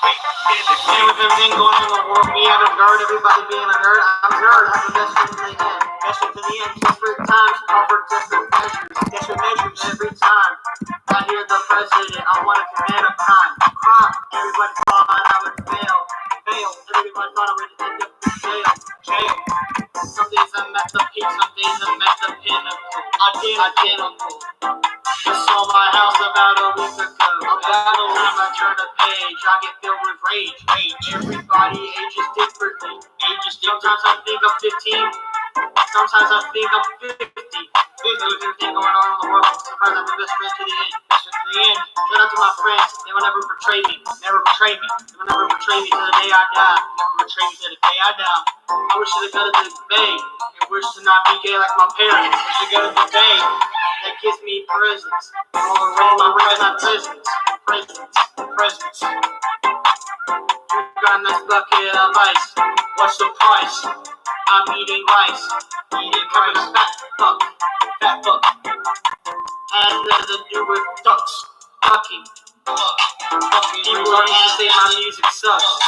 And with everything going on in the world, me having a nerd, everybody being a nerd, I'm a nerd. I'm the best friend to the end. Best friend to the end. Desperate times, offer desperate measures. Desperate measures every time. I hear the president, I want to command a crime. Everybody thought I would fail. Everybody thought I would end up in jail. Some days I'm at the peak, some days I'm at the pinnacle. Identical. Just sold my house about a week ago. About a time I turn a page, I get filled with rage. Everybody ages differently. Sometimes I think I'm 15. Sometimes I think I'm 50. With everything going on in the world, sometimes I'm the best friend to the end. Shout out to my friends. They will never betray me. They will never betray me till the day I die. Never betray me till the day I die. I wish to go to the bay and wish to not be gay like my parents. Wish to go to the bay that gives me presents. I want to raise my presents. You got a nice bucket of ice. What's the price? I'm eating rice. Fat fuck. Has nothing to do with ducks. Fucking. People are to say my music sucks.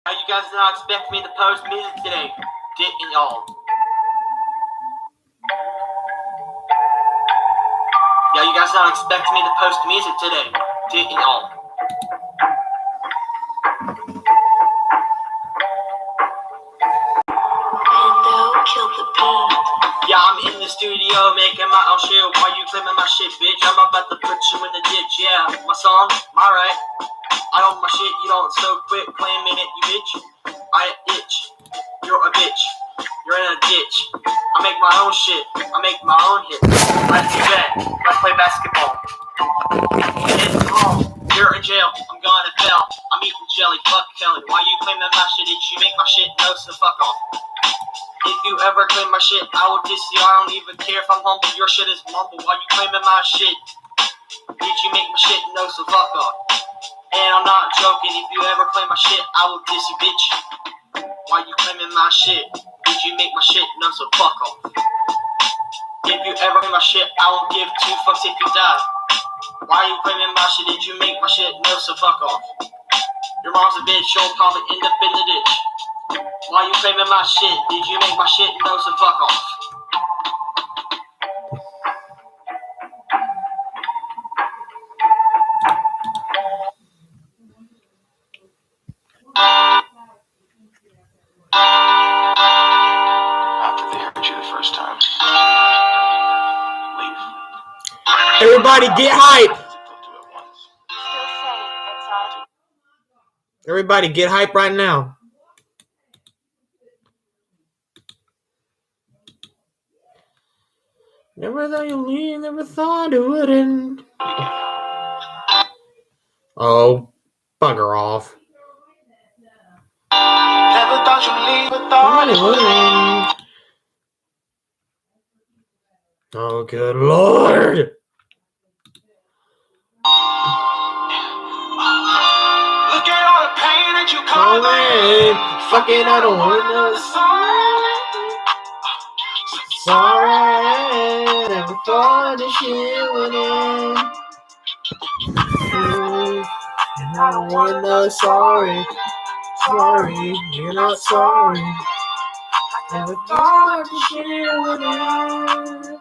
Now you guys did not expect me to post music today, didn't y'all? Yeah, you guys did not expect me to post music today, didn't y'all? Yeah, I'm in the studio making my own shit. Why you claiming my shit, bitch? I'm about to put you in the ditch. Yeah, my song, my right. I own my shit, you don't so quick claiming it, you bitch. I itch. You're a bitch. You're in a ditch. I make my own shit. I make my own hits. Let's do that. Let's play basketball. It's wrong. You're in jail. I'm going to hell. I'm eating jelly. Fuck Kelly. Why you claiming my shit? Did you make my shit? No, so fuck off. If you ever claim my shit, I will diss you. I don't even care if I'm humble. Your shit is mumble. Why you claiming my shit? Did you make my shit? No, so fuck off. And I'm not joking. If you ever claim my shit, I will diss you, bitch. Why you claiming my shit? Did you make my shit? No, so fuck off. If you ever claim my shit, I won't give two fucks if you die. Why you claiming my shit? Did you make my shit? No, so fuck off. Your mom's a bitch. She'll probably end up in the ditch. Why you claiming my shit? Did you make my shit? No, so fuck off. After they heard you the first time, leave. Everybody get hype! Everybody get hype right now. Never thought you'd leave, never thought it wouldn't. Oh, bugger off. Never thought you'd leave, never thought it wouldn't. Oh, good Lord. Look at all the pain that you causing. Fuck it, I don't want no sorry. Never thought this shit would end. And I don't want no sorry. Sorry, you're not sorry. Never thought this shit would end.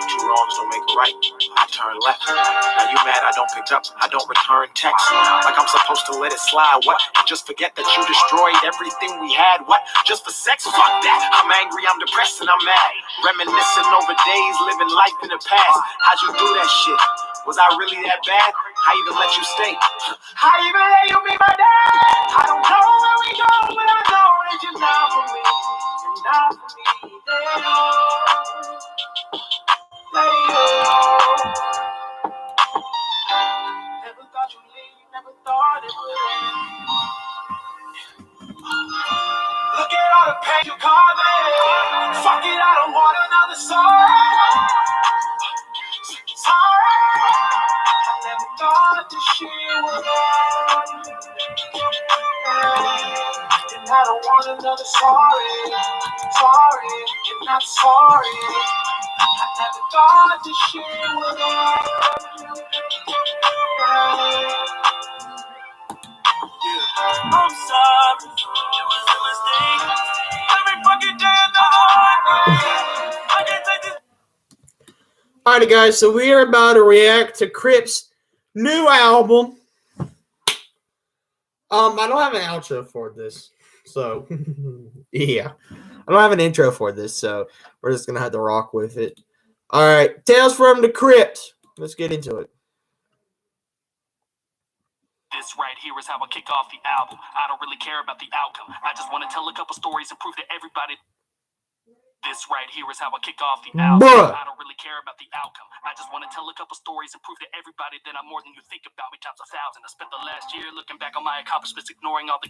Two wrongs don't make a right. I turn left. Now you mad I don't pick up, I don't return text. Like I'm supposed to let it slide, what? And just forget that you destroyed everything we had, what? Just for sex? Fuck that. I'm angry, I'm depressed, and I'm mad. Reminiscing over days, living life in the past. How'd you do that shit? Was I really that bad? I even let you stay. I even let you be my dad. I don't know where we go, but I know that you're not for me. You're not for me. Never thought you'd leave, never thought it would end. Look at all the pain you caused me. Fuck it, I don't want another sorry. Sorry. I never thought this shit would end. And I don't want another sorry. Sorry, you're not sorry. I never thought this shit would end. I'm sorry, it was a mistake. Every fucking day another heartbreak. I can't take this. Alrighty, guys, so we are about to react to Crypt's new album. I don't have an outro for this, so yeah. I don't have an intro for this, so we're just gonna have to rock with it. Alright, Tales from the Crypt. Let's get into it. This right here is how I kick off the album. I don't really care about the outcome. I just want to tell a couple stories and prove to everybody. This right here is how I kick off the album. Bruh. I don't really care about the outcome. I just want to tell a couple stories and prove to everybody that I'm more than you think about me times 1,000. I spent the last year looking back on my accomplishments, ignoring all the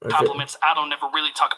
compliments. I don't ever really talk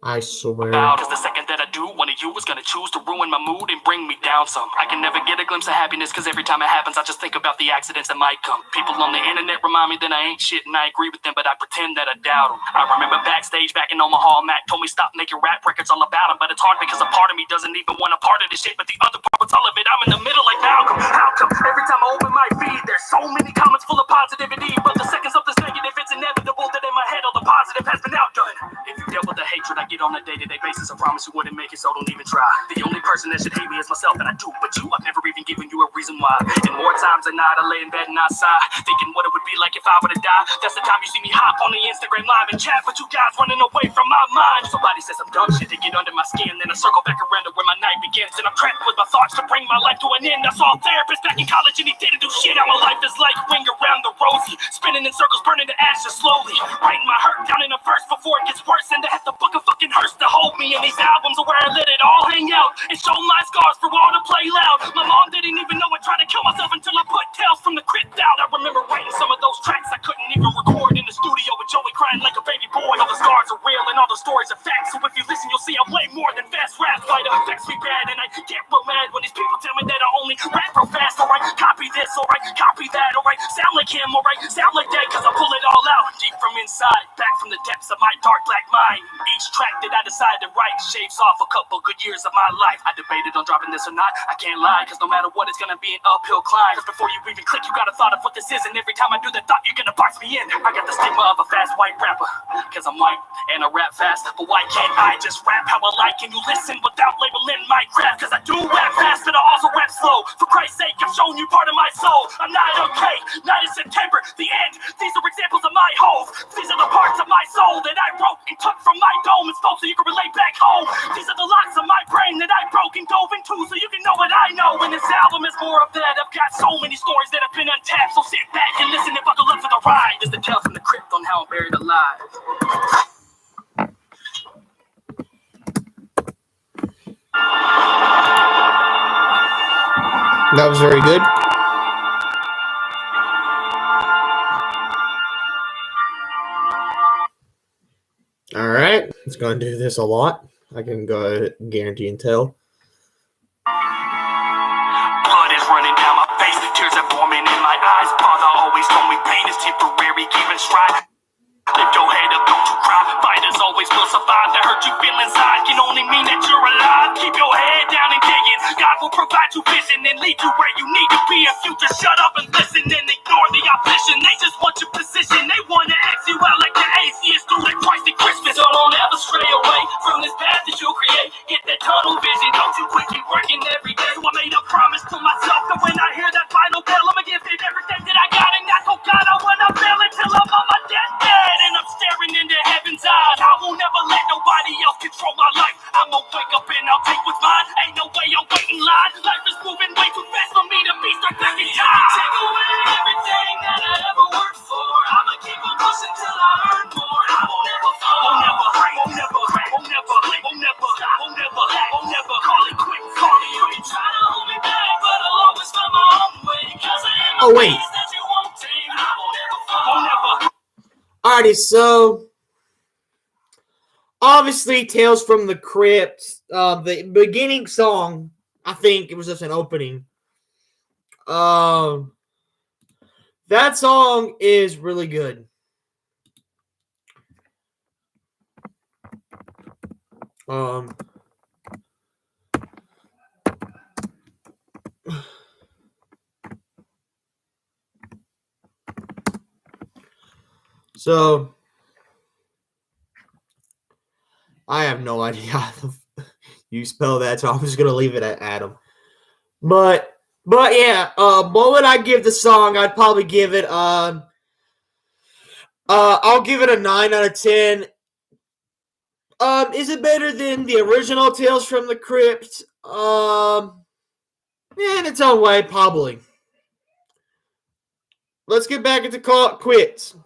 I swear. because the second that I do, one of you is gonna choose to ruin my mood and bring me down some. I can never get a glimpse of happiness because every time it happens, I just think about the accidents that might come. People on the internet remind me that I ain't shit and I agree with them, but I pretend that I doubt them. I remember backstage back in Omaha, Mac told me stop making rap records all about him, but it's hard because a part of me doesn't even want a part of this shit, but the other part was all of it. I'm in the middle like Malcolm. How come every time I open my feed, there's so many comments full of positivity, but the second something's negative, it's inevitable that in my head all the positive has been outdone. If you dealt with the hatred I get on a day-to-day basis, I promise you wouldn't make it, so don't even try. The only person that should hate me is myself, and I do, but you, I've never even given you a reason why. And more times than not, I lay in bed and I sigh, thinking what it would be like if I were to die. That's the time you see me hop on the Instagram live and chat, but you guys running away from my mind. Somebody says some dumb shit to get under my skin, then I circle back around to where my night begins, and I'm trapped with my thoughts to bring my life to an end. I saw a therapist back in college and he didn't do shit. Now my life is like ring around the rosy, spinning in circles, burning to ashes slowly, writing my hurt down in a verse before it gets worse, and to have to book a fucking hearse to hold me. And these albums are where I let it all hang out and show my scars for all to play loud. My mom didn't even know I tried to kill myself until I put Tales from the Crypt out. I remember writing some of those tracks I couldn't even record in the studio with Joey crying like a baby boy. All the scars are real and all the stories are facts, so if you listen you'll see I play more than fast rap. Fight affects me bad and I get real mad when these people tell me that I only rap real fast. Alright, copy this, alright, copy that, alright, sound like him, alright, sound like that, cause I pull it all out deep from inside, back from the depths of my dark black mind. Each track that I decide to write shaves off a couple good years of my life. I debated on dropping this or not, I can't lie, cause no matter what it's gonna be an uphill climb. Cause before you even click you gotta thought of what this is, and every time I do the thought you're gonna box me in. I got the stigma of a fast white rapper, cause I'm white and I rap fast, but why can't I just rap how I like and you listen without labeling my craft? Cause I do rap fast but I also rap slow. For Christ's sake, I've shown you part of my soul. I'm not okay, not in September, the end. These are examples of my hope. These are the parts of my soul that I wrote and took from my dome and spoke so you can relate back home. These are the locks of my brain that I broke and dove into so you can know what I know. And this album is more of that. I've got so many stories that have been untapped, so sit back and listen and buckle up for the ride. This is the Tales from the Crypt on how I'm buried alive. That was very good. Alright, it's going to do this a lot. I can go ahead and guarantee and tell. Blood is running down my face, tears are forming in my eyes. Father always told me pain is temporary, keep it stride. Lift your head up, don't you cry. Fighters always will survive. The hurt you feel inside can only mean that you're alive. Keep your head down and digging. God will provide you vision and lead you where you need to be. If you just shut up and listen and ignore the opposition, they just want your position. They want to ask you out like the atheist, through like Christ and Christian. Oh, wait. Alrighty, so obviously Tales from the Crypt, the beginning song, I think it was just an opening. That song is really good. So I have no idea how you spell that, so I'm just gonna leave it at Adam. But yeah, what would I give the song? I'd probably give it I'll give it a 9 out of 10. Is it better than the original Tales from the Crypt? Yeah, in its own way, probably. Let's get back into call it quits.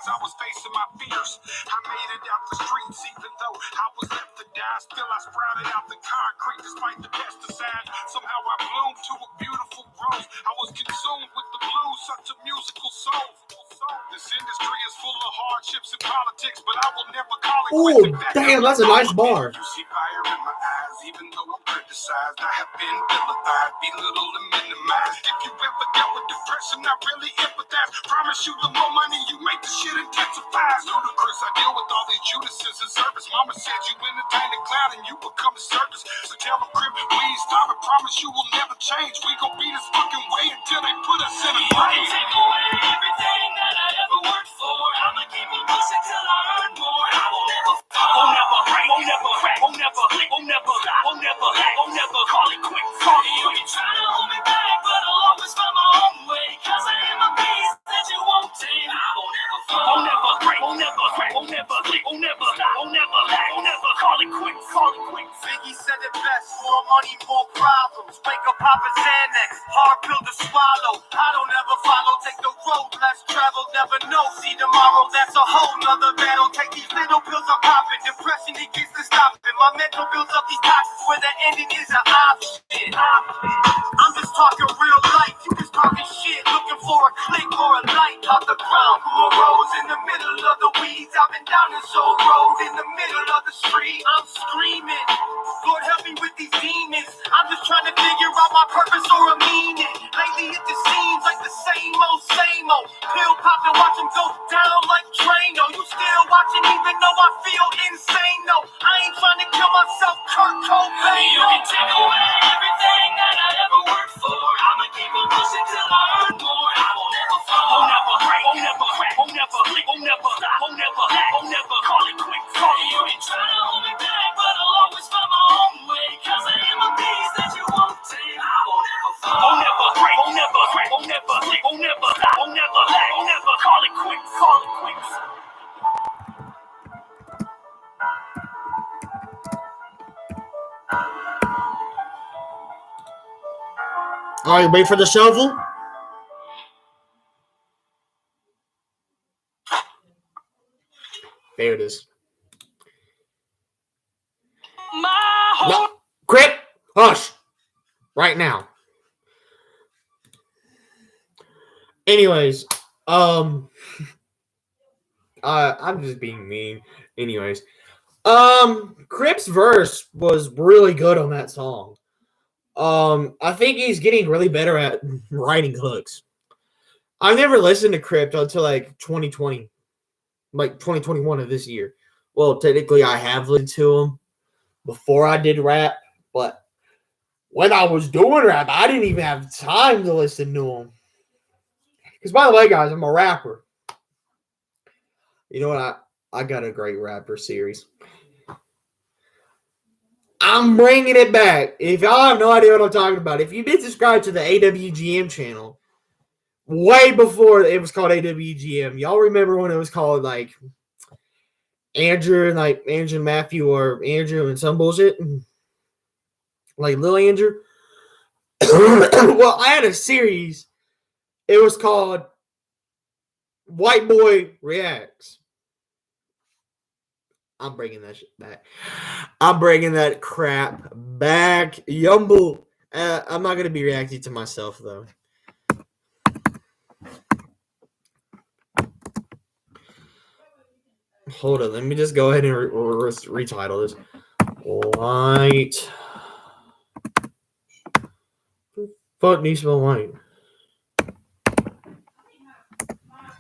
I was facing my fears. I made it out the streets, even though I was left to die. Still, I sprouted out the concrete despite the pesticide. Somehow I bloomed to a beautiful rose. I was consumed with the blues, such a musical soul. This industry is full of hardships and politics, but I will never call it quits. Oh, damn, that's a nice bar. You see fire in my eyes, even though I'm criticized. I have been vilified, belittled, and minimized. If you ever dealt with depression, I really empathize. Promise you, the more money you make, the shit intensifies. Ludicrous, I deal with all these Judases in service. Mama said you entertain the cloud and you become a circus. So tell them, crib, please stop and promise you will never change. We gon' be this fucking way until they put us in a grave. Take away everything that I ever worked for. I'ma keep on pushing till I earn more. I will never fall. Won't never break, won't never crack, won't never lick, won't never stop, won't never lack, won't never call it quick. You can try to hold me back, but I'll always find my own way. Cause I am a beast that you won't tame. I won't ever fall. Won't never break, won't never crack, won't never lick, won't never stop, won't never lack, won't never call it quick. Biggie said it best, more money, more problems. Wake up, pop a Xanax, hard pill to swallow. I don't ever follow, take the road less traveled, never know. See tomorrow, that's a whole nother battle. Take these little pills, I'm popping. Depression, it gets to stopping. My mental builds up these toxins where the ending is an option. I'm just talking real life, you just talking shit. Looking for a click or a light off the ground. Who arose in the middle of the weeds? I've been down this old road in the middle of the street. I'm screaming, Lord help me with these demons. I'm just trying to figure out my purpose or a meaning. Lately it just seems like the same old. Pill pop and watch them go down like Drano. You still watching even though I feel insane. No, I ain't trying to kill myself, Kurt Cobain. You can take away everything that I ever worked for. I'ma keep on pushing till I earn more. I will never fall. Won't never break, won't never crack, won't never lick, won't never stop, won't never lack, won't never call it quick. You can try to hold me back, but I'll always find my own way. Cause I am a beast that you won't tame. I will never fall. Won't never break, won't never crack, won't never lick, won't never stop, won't never lack, won't never call it quick. All right, wait for the shovel. There it is. No, quit. Hush. Right now. Anyways, I'm just being mean. Anyways, Crypt's verse was really good on that song. I think he's getting really better at writing hooks. I've never listened to Crypt until like 2020, like 2021 of this year. Well, technically I have listened to him before I did rap, but when I was doing rap, I didn't even have time to listen to him. Because by the way, guys, I'm a rapper. You know what? I got a great rapper series. I'm bringing it back. If y'all have no idea what I'm talking about, if you did subscribe to the AWGM channel, way before it was called AWGM, y'all remember when it was called like Andrew and Matthew, or Andrew and some bullshit? Like Lil Andrew? Well, I had a series. It was called White Boy Reacts. I'm bringing that shit back. I'm bringing that crap back. Yumble. I'm not gonna be reacting to myself though. Hold on, let me just go ahead and retitle this. White. Fuck needs to spell white.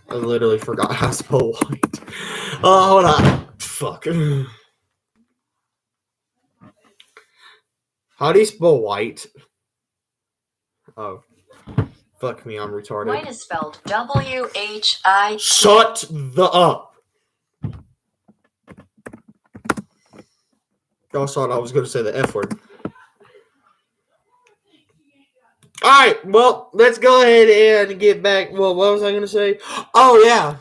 I literally forgot how to spell white. Oh, hold on. Fuck. How do you spell white? Oh. Fuck me, I'm retarded. White is spelled W-H-I. Shut the up. Y'all thought I was going to say the F word. Alright, well, let's go ahead and get back. Well, what was I going to say? Oh, yeah.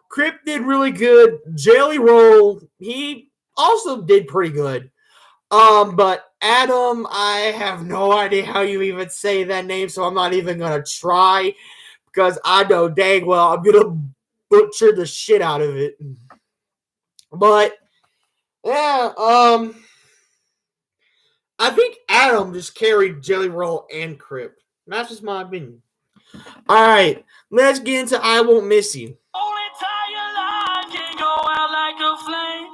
Crypt did really good. Jelly Roll, he also did pretty good. But Adam, I have no idea how you even say that name, so I'm not even going to try. Because I know dang well I'm going to butcher the shit out of it. But, yeah, I think Adam just carried Jelly Roll and Crypt. That's just my opinion. All right, let's get into I Won't Miss You. Only entire life can go out like a flame.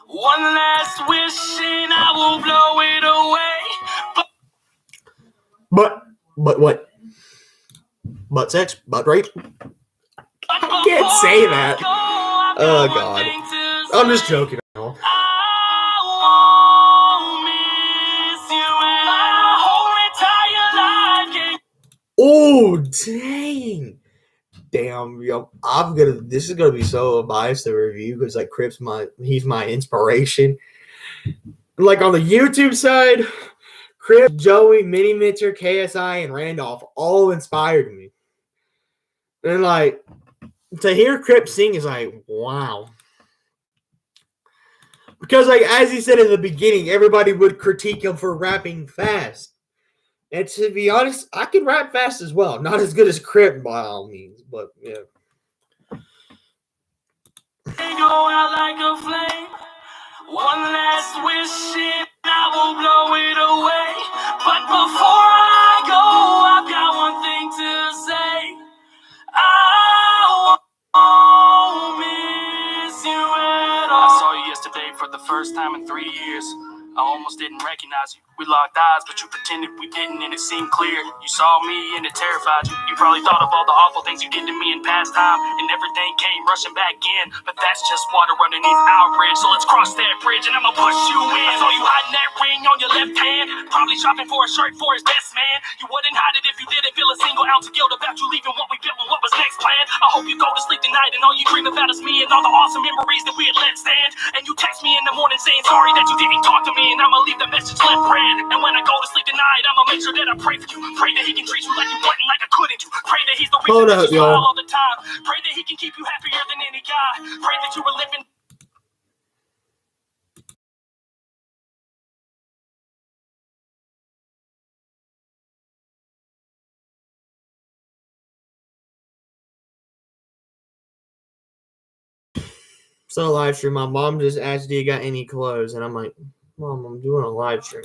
One last wish and I will blow it away. But what? But sex? But rape? I can't say that. Oh, God. I'm just joking. Oh, dang. Damn, yo, this is gonna be so biased to review because like Crypt's he's my inspiration. Like on the YouTube side, Crypt, Joey, Mini Mitcher, KSI, and Randolph all inspired me. And like to hear Crypt sing is like, wow. Because like as he said in the beginning, everybody would critique him for rapping fast. And to be honest, I can rap fast as well. Not as good as Crypt by all means, but yeah. They go out like a flame. One last wish and I will blow it away. But before I go, I've got one thing to say. I won't miss you at all. I saw you yesterday for the first time in 3 years. I almost didn't recognize you. We locked eyes, but you pretended we didn't, and it seemed clear. You saw me, and it terrified you. You probably thought of all the awful things you did to me in past time, and everything came rushing back in. But that's just water underneath our bridge, so let's cross that bridge, and I'ma push you in. I saw you hiding that ring on your left hand, probably shopping for a shirt for his best man. You wouldn't hide it if you didn't feel a single ounce of guilt about you leaving what we built and what was next planned. I hope you go to sleep tonight, and all you dream about is me and all the awesome memories that we had let stand. And you text me in the morning saying sorry that you didn't talk to me, and I'ma leave the message left read. And when I go to sleep tonight, I'ma make sure that I pray for you. Pray that he can treat you like you wouldn't, like I couldn't you. Pray that he's the reason that you smile all the time. Pray that he can keep you happier than any guy. Pray that you were living. So live stream, my mom just asked, "Do you got any clothes?" And I'm like, "Mom, I'm doing a live stream."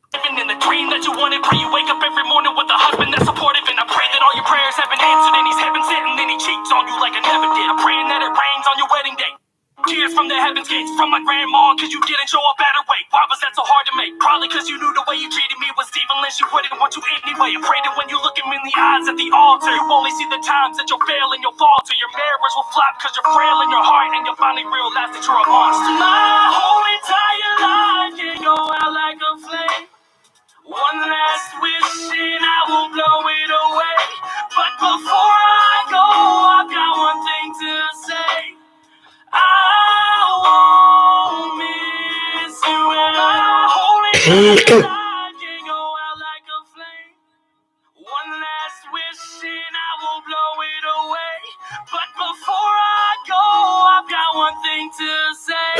Living in the dream that you wanted, pray you wake up every morning with a husband that's supportive, and I pray that all your prayers have been answered, and he's heaven sent, and then he cheats on you like I never did. I'm praying that it rains on your wedding day. Tears from the heavens gates, from my grandma, cause you didn't show a better way. Why was that so hard to make? Probably cause you knew the way you treated me was evil and she wouldn't want you anyway. I pray that when you look him in the eyes at the altar, you only see the times that you'll fail and you'll falter. Your marriage will flop cause you're frail in your heart, and you'll finally realize that you're a monster. My whole entire life can go out like a flame. One last wish and I will blow it away. But before I go, I've got one thing to say. I won't miss you and I hold it tight. Can go out like a flame. One last wish and I will blow it away. But before I go, I've got one thing to say.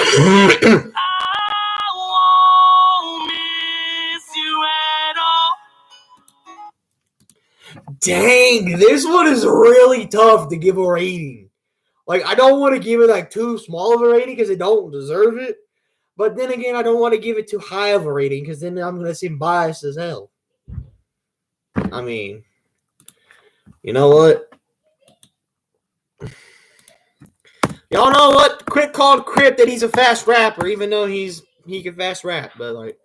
I won't miss you at all. Dang, this one is really tough to give a rating. Like, I don't want to give it like too small of a rating because they don't deserve it. But then again, I don't want to give it too high of a rating because then I'm going to seem biased as hell. I mean, you know what? Y'all know what? Quick called Crypt that he's a fast rapper, even though he can fast rap. But, like,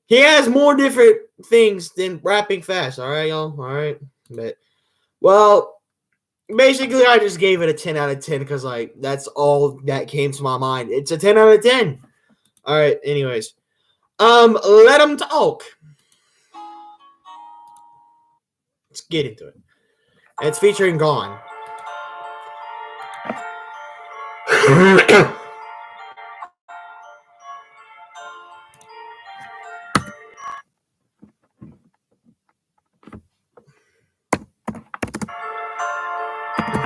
he has more different things than rapping fast. All right, y'all? All right? But, well, basically, I just gave it a 10 out of 10 because, like, that's all that came to my mind. It's a 10 out of 10. All right, anyways. Let them talk. Let's get into it. And it's featuring Gawne.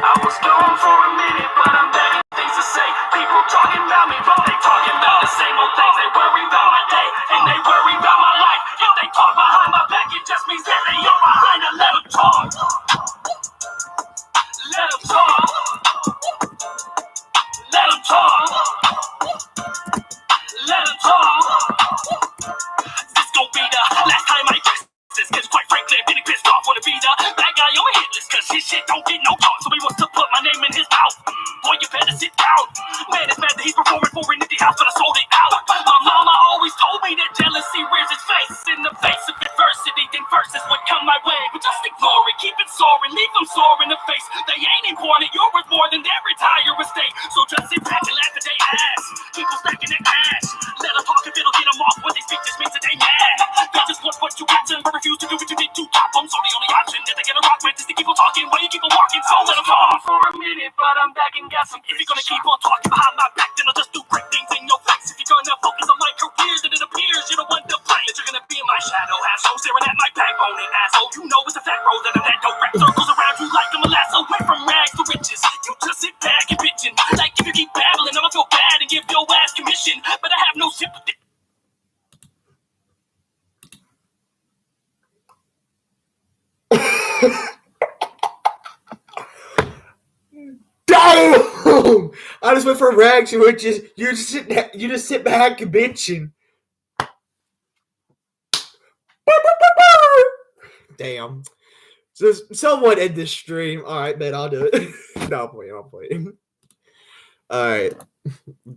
I was gone for a minute, but I'm back in things to say. People talking about me, but they talking about the same old things. They worry about my day, and they worry about my life. If they talk behind my back, it just means that they are behind it. Let them talk. Let them talk. Let them talk. Let them talk. This gon' be the last time I dress this, cause quite frankly, I'm getting pissed off. Wanna be the bad guy on my hit list, cause his shit don't get no talk. So he wants to put my name in his mouth. Boy, you better sit down. Man, it's mad that he's performing for an empty house, but I sold it out. My mama always told me that jealousy rears its face. In the face of adversity, then verses would come my way. But just ignore it, keep it soaring, leave them sore in the face. They ain't important, you're worth more than their entire estate. So just sit back and laugh at their ass. People stacking their cash. Let them talk if it'll get them off. What they speak just means that they mad. They just want what you got to, but refuse to do what you did to top them. So the only option that they get a rock with is to keep on talking while you keep on walking. So let them talk for a minute, but I'm back and got some. If you're gonna keep on talking behind my back, then I'll just do great things in your face. If you're gonna focus on my career, then it appears you're the one to blame. That you're gonna be in my shadow, asshole, staring at my backbone and asshole. You know it's a fact, bro, that I'm that dope rap circles around you like I'm a lasso. Went from rags to riches. You just sit back and bitching. Like if you keep babbling, I'ma feel bad and give your ass commission. But I have no sympathy. Damn! I just went from rags, which is you just sit back and bitching. Damn. So someone end this stream. All right, man, I'll do it. No, I'm playing. All right.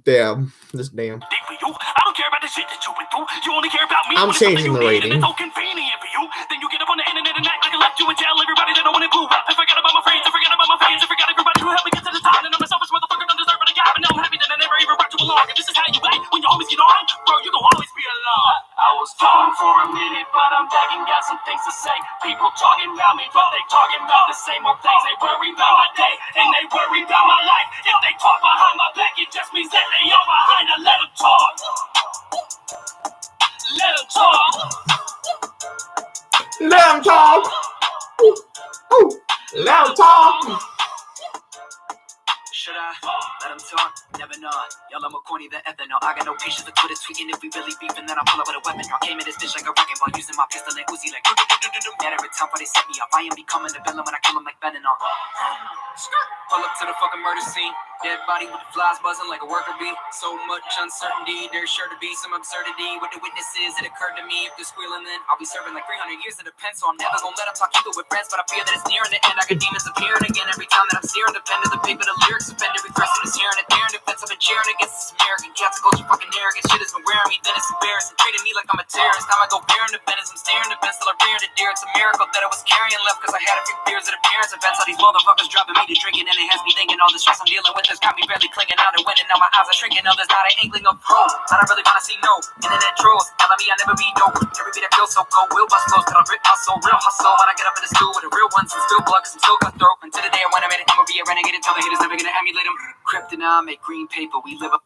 Damn. This damn. I don't care about the shit that you went through. You only care about me. I'm changing the rating. It's so convenient for you. Then you get up on the internet and act like I left you and tell everybody that I want it blew up. I forgot about my friends. I forgot about my fans. I forgot everybody who helped me get to the top. And I'm a selfish motherfucker, don't deserve it. A guy, but now I'm happy that I never even brought you along. And this is how you act when you always get on, bro. You gon' always be alone. I was gone for a minute, but I'm back and got some things to say. People talking about me, but they talking about the same old things. They worry about my day, and they worry about my life. If they talk behind my back, it just means that they are behind it. Let them talk. Let them talk. Let them talk. Ooh. Let them talk. Should I let them talk? Never not. Y'all, I'm a corny, the ethanol. I got no patience to quit it tweeting. If we really beefing, then I'll pull up with a weapon. Y'all came in this bitch like a wrecking ball, using my pistol and Uzi like that every time, but they set me up. I am becoming the villain when I kill them like fentanyl. Pull up to the fucking murder scene. Dead body with the flies buzzing like a worker bee. So much uncertainty, there's sure to be some absurdity with the witnesses. It occurred to me if they're squealing, then I'll be serving like 300 years to the pen. So I'm never gonna let them talk either with friends, but I fear that it's nearing the end. I got demons appearing again every time that I'm steering the pen to the paper. The lyrics offend every person is hearing it there in defense of a cheering against this American cats. Culture fucking arrogant shit has been wearing me, then it's embarrassing. Treating me like I'm a terrorist. Time I go bearing the Venice. I'm staring the fence till I'm rearing the deer. It's a miracle that I was carrying left, cause I had a few beers at appearance events. All these motherfuckers dropping me to drinking, and it has me thinking all the stress I'm dealing with has got me barely clinging out and winning. Now my eyes are shrinking. Now there's not an inkling of hope. I don't really wanna see no internet trolls telling me I never be dope. Every beat I feel so cold will bust close till I rip my soul. Real hustle when I get up in the school with the real ones and still blood, cause I'm still cutthroat. Until the day when I made it, I'ma be a renegade until the haters never gonna emulate them. Kryptonite, make green paper. We live a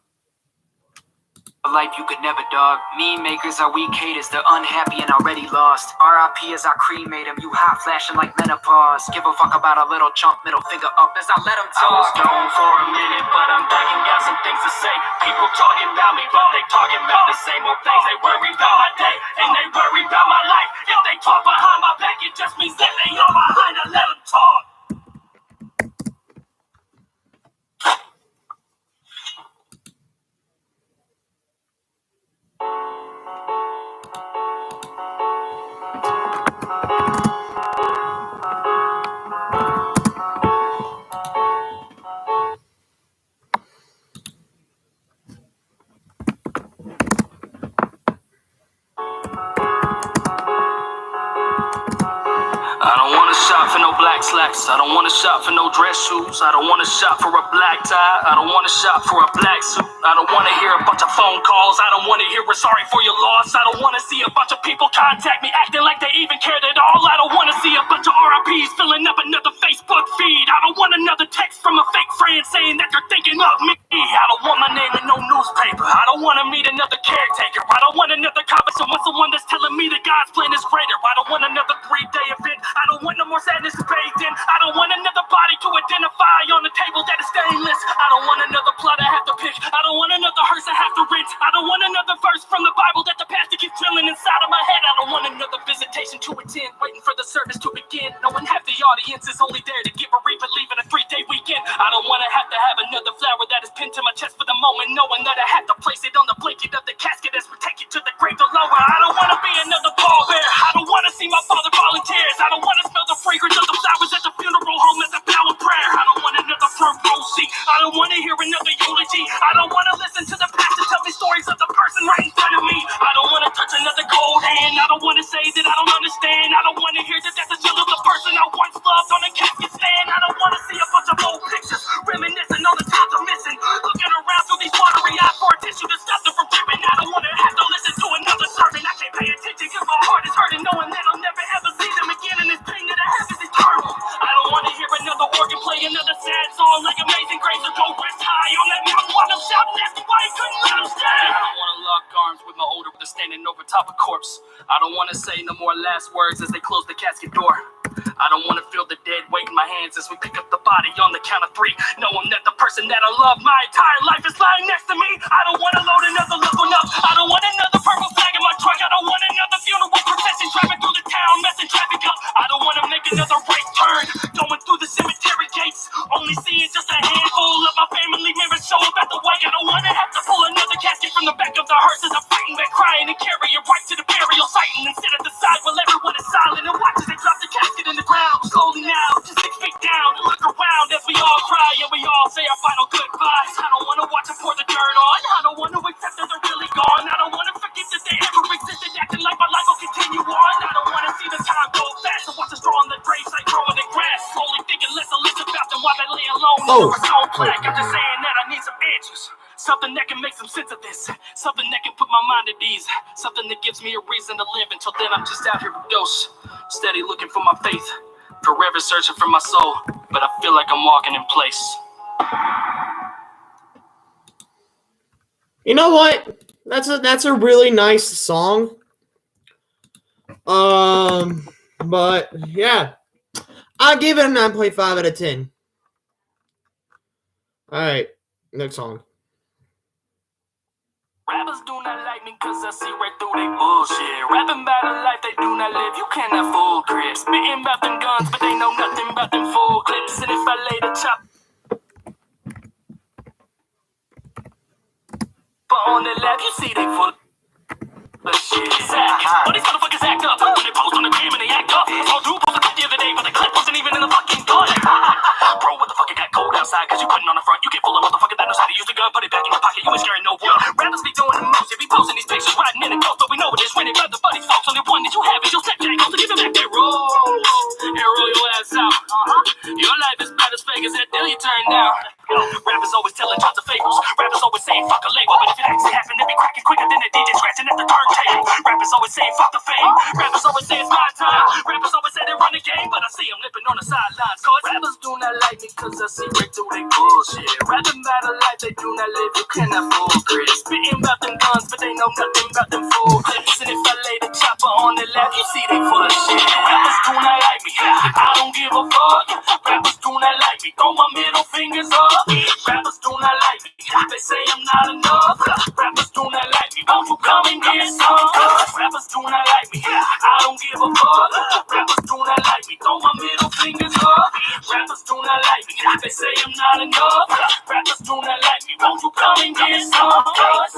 life you could never, dog. Meme makers are weak haters, they're unhappy and already lost. RIP as I cremate them, you hot flashing like menopause. Give a fuck about a little chump, middle finger up as I let them talk. I was gone for a minute, but I'm back and got some things to say. People talking about me, but they talking about the same old things. They worry about my day, and they worry about my life. If they talk behind my back, it just means that they are behind it. Let them talk. I don't wanna shop for no dress shoes. I don't wanna shop for a black tie. I don't wanna shop for a black suit. I don't wanna hear a bunch of phone calls. I don't wanna hear we're sorry for your loss. I don't wanna see a bunch of people contact me acting like they even cared at all. I don't wanna see a bunch of RIPs filling up another Facebook feed. I don't want another text from a fake friend saying that they're thinking of me. I don't want my name in no newspaper. I don't wanna meet another caretaker. I don't want another comment from someone that's telling me that God's plan is greater. I don't want another 3-day event. I don't want no more sadness bathed in. I don't want another body to identify on the table that is stainless. I don't want another plot I have to pick. I don't want another hearse I have to rent. I don't want another verse from the Bible that the pastor keeps drilling inside of my head. I don't want another visitation to attend, waiting for the service to begin, knowing half the audience is only there to give a reaper leaving a 3-day weekend. I don't want to have another flower that is pinned to my chest for the moment, knowing that I have to place it on the blanket of the casket as we take it to the grave to lower. I don't want to be another pallbearer. I don't want to see my father volunteers. I don't want to smell the fragrance of the flowers at the funeral home as a power prayer. I don't want another front row seat. I don't want to hear another eulogy. I don't want to listen to the pastor tell me stories of the person right in front of me. I don't want to touch another cold hand. I don't want to say that I don't understand. I don't want to hear that that's the still of the person I once loved on a casket stand. I don't want to see a bunch of old pictures reminiscing on the times I'm missing. Looking around through these watery eyes for a tissue to stop them from dripping. I don't want to have to listen to another sermon. I can't pay attention because my heart is hurting, knowing that I'll never ever see them again, and this pain that I have is eternal. I don't want to hear another organ play another sad song like Amazing Grace or Go West High on that mountain while I'm shouting. That's why I couldn't let them stay. I don't want to lock arms with my older brother standing over top of corpse. I don't want to say no more last words as they close the casket door. I don't want to feel the dead weight in my hands as we pick up the body on the count of 3, knowing that the person that I love my entire life is lying next to me. I don't want to load another loved one up. I don't want another purple flag in my truck. I don't want another funeral procession driving through the town, messing traffic up. I don't want to make another right turn, going through the cemetery gates, only seeing just a handful of my family members show up at the wake. I don't want to have to pull another casket from the back of the hearse as I'm fighting back, crying and carry it right to the burial site, and then sit at the side while everyone is silent and watch as they drop the casket in the ground. Slowly now, just 6 feet down, and look around as we all cry and we all say our final goodbyes. I don't want to watch them pour the dirt on. I don't want to accept that they're really gone. I don't want to forget that they ever existed, acting like my life will continue on. I don't want to see the time go fast and watch us draw on the gravesite growing the grass, slowly thinking less and less about them while they lay alone under a stone plaque. I'm just saying that I need some answers. Something that can make some sense of this. Something that can put my mind at ease. Something that gives me a reason to live. Until then, I'm just out here for dose. Steady looking for my faith. Forever searching for my soul. But I feel like I'm walking in place. You know what? That's a really nice song. But yeah. I'll give it a 9.5 out of 10. Alright, next song. Rappers do not like me cause I see right through they bullshit. Rapping about a life they do not live, you cannot fool grip. Spitting about them guns, but they know nothing about them full clips. And if I lay the chop but on the left, you see they full of shit. But these motherfuckers act up when they post on the gram and they act up. All dude posted the other day, but the clip wasn't even in the fucking gun. Bro, what the fuck, it got cold outside cause you putting on the front. You get full of motherfucker that knows how to use the gun, put it back in your pocket, you ain't scaring no one. Rappers be doing the most, they be posting these pictures riding in a ghost, but we know it is when they love the buddies folks. Only one that you have is your stepdad, so give them back that rose and roll your ass out. Your life is bad as fake as that deal you turned down. Rappers always telling tons of fables. Rappers always saying fuck a label, but if it actually happened, they be cracking quicker than a DJ scratching at the turntable. Rappers always saying fuck the fame. Rappers always say it's my time. Rappers always say they run the game, but I see them lipping on the sidelines. Cause rappers do not like me cause I see right through they bullshit. Rapping about a life they do not live, you cannot fool grip. Spitting about them guns, but they know nothing about them full clips. And if I lay the chopper on the left, you see they full of shit. Rappers do not like me, I don't give a fuck. Rappers do not like me, throw my middle fingers up. Rappers do not like me, they say I'm not enough. Rappers do not like me, won't you come and get some? Rappers do not like me, I don't give a fuck. Rappers do not like me, throw my middle fingers up. Rappers do not like me, they say I'm not enough. Rappers do not like me, won't you come and get some?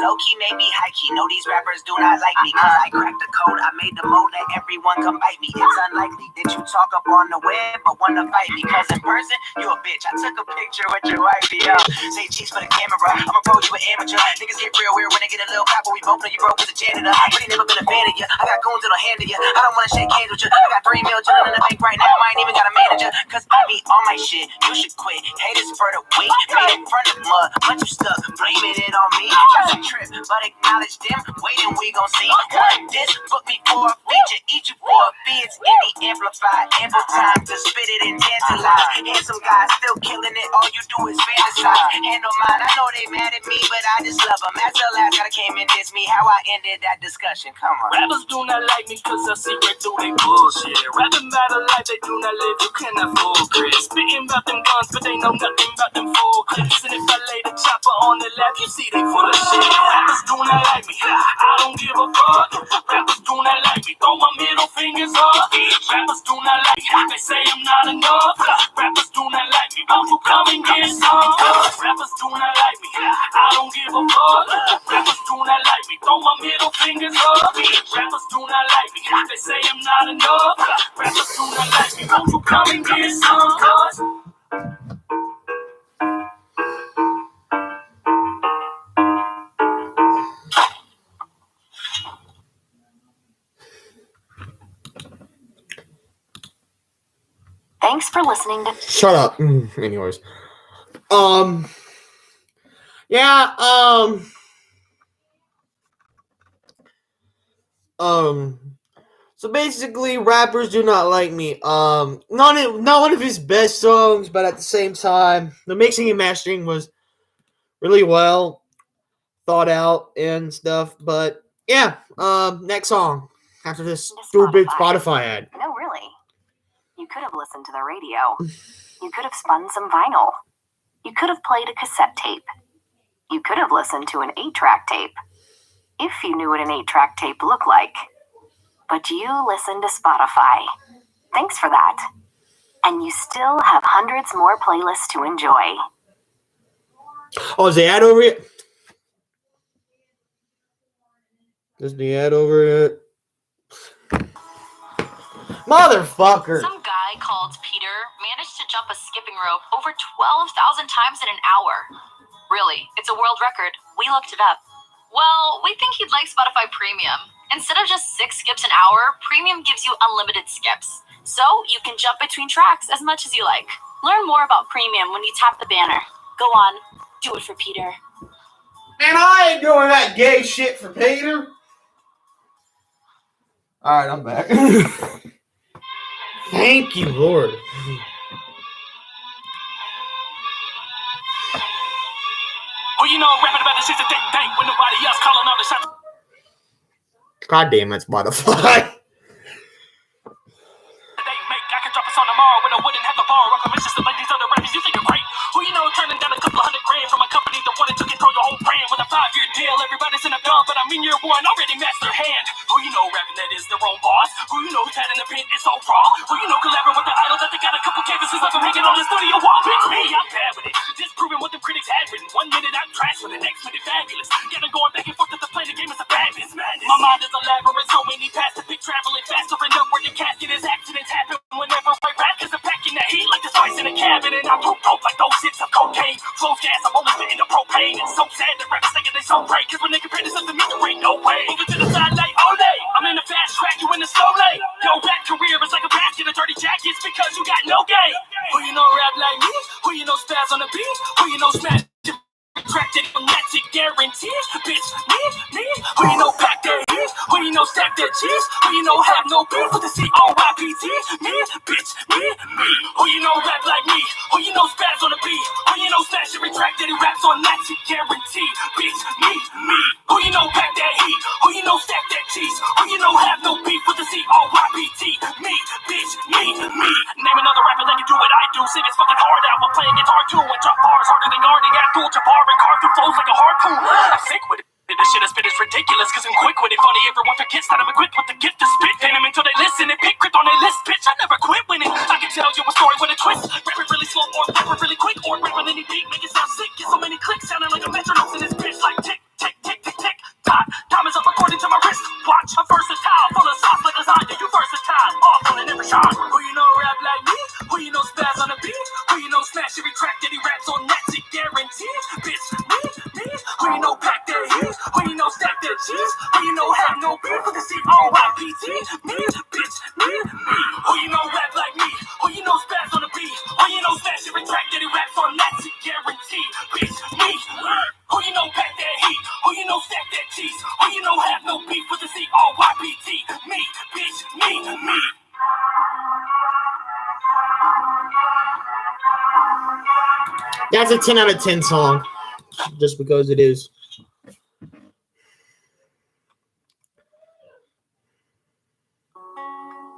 Low key, maybe high key. No, these rappers do not like me. Cause I cracked the code, I made the mode, let everyone come bite me. It's unlikely that you talk up on the web, but wanna fight me. Cause in person, you a bitch. I took a picture with your wifey, yo. Say cheese for the camera, I'ma pro you an amateur. Niggas get real weird when they get a little cop, but we both know you broke as a janitor. I ain't never been a fan of you. I got goons that'll handle you. I don't wanna shake hands with you. I got 3 million in the bank right now. I ain't even got a manager. Cause I be on my shit. You should quit. Haters for the weak. Made in front of mud, but you stuck. Blaming it on me. That's a trip, but acknowledge them. Waiting, we gon' see. One this, book me for a feature. Eat you for a fee. It's indie amplified. Ample time to spit it and tantalize. Handsome guys still killing it. All you do is fantasize. Handle mine. I know they mad at me, but I just love them. As the last guy came and diss me. How I ended that discussion. Come on. Rappers do not like me cause I see right through they bullshit. Rapping about a life they do not live, you cannot fool Chris. Spitting about them guns, but they know nothing about them full clips. And if I lay the chopper on the lap, you see they full of shit. Rappers do not like me, I don't give a fuck. Rappers do not like me, throw my middle fingers up. Rappers do not like me, they say I'm not enough. Rappers do not like me, won't you come and get some? Rappers do not like me, I don't give a fuck. Rappers do not like me, throw my middle fingers up. Rappers do not like me, they say I'm not enough. Rappers do not like me, won't you come and get some? Thanks for listening to. Shut up. Anyways. Yeah, so basically rappers do not like me. Not one of his best songs, but at the same time, the mixing and mastering was really well thought out and stuff. But yeah, next song after this stupid Spotify ad. No, really. You could have listened to the radio. You could have spun some vinyl. You could have played a cassette tape. You could have listened to an 8-track tape. If you knew what an 8-track tape looked like. But you listened to Spotify. Thanks for that. And you still have hundreds more playlists to enjoy. Oh, is the ad over yet? Is the ad over yet? Motherfucker. Some guy called Peter managed to jump a skipping rope over 12,000 times in an hour. Really, it's a world record. We looked it up. Well, we think he'd like Spotify Premium. Instead of just 6 skips an hour, Premium gives you unlimited skips. So you can jump between tracks as much as you like. Learn more about Premium when you tap the banner. Go on, do it for Peter. Man, I ain't doing that gay shit for Peter. Alright, I'm back. Thank you, Lord. Well, you know, rapping about this shit that they think when nobody else calling all the shots. God damn it, Spotify. They make, I can drop a song tomorrow when I wouldn't have the bar. Rock permissions to like these other rappers, you think you're great. Who you know turning down a couple $100 grand from a company that wanted to control your whole brand with a 5-year deal? Everybody's in a gun, but I'm in year 1, already master hand. Who you know rapping that is their own boss? Who you know who's had in the pit is so raw? Who you know collaborating with the idols that they got a couple canvases of them hanging on the studio wall? Pick me, I'm bad with it. Just proving what the critics had written. 1 minute I'm trash for the next minute fabulous. Getting going back and forth to play the game is a madness. My mind is elaborate, so many paths to pick, traveling faster and up where the casket is. Accidents happen whenever I rap, cause I'm packing that heat like the spice in a cabin. And I'm pooped like those hits of cocaine. Flows gas, I'm only spitting the propane. It's so sad that rappers thinking they so great, cause when they compare this up to me, there ain't no way. Moving to the side like all day. I'm in the fast track, you in the slow lane. Yo, rap career is like a basket of dirty jackets because you got no game. Who you know rap like me? Who you know spaz on the beat? Who you know smash? Attracted from that to guarantees, bitch, me. Who you know pack that heat? Who you know stack that cheese? Who you know have no beef with the COYPT? Me, bitch, me. Who you know rap like me? Who you know spaz on the beat? Who you know slash and retracted and raps on that to guarantee, bitch, me. Who you know pack that heat? Who you know stack that cheese? Who you know have no beef with the COYPT? Me, bitch, me. Name another rapper that can do what I do. Sing his fucking heart out while playing guitar too. And drop bars harder than Garden Abdul Jabbar. And carve through flows like a harpoon. I'm sick with it. This shit I spit is ridiculous, cause I'm quick with it. Funny, everyone forgets that I'm equipped with the gift to spit. Pin them until they listen and pick crypt on their list, bitch. I never quit winning. I can tell you a story with a twist. Rap it really slow or rap it really quick. Or rap on any beat, make it sound sick. Get so many clicks, sounding like a metro C-R-Y-P-T, me, bitch, me. Who you know rap like me? Who you know spaz on the beat? Who you know smash every track that he raps on? That's a guarantee, bitch, me. Who you know pack that heat? Who you know stack that cheese? Who you know have no beef with the C-R-Y-P-T, me, bitch, me. That's a 10 out of 10 song, just because it is.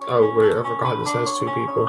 Oh, wait, I forgot this has two people.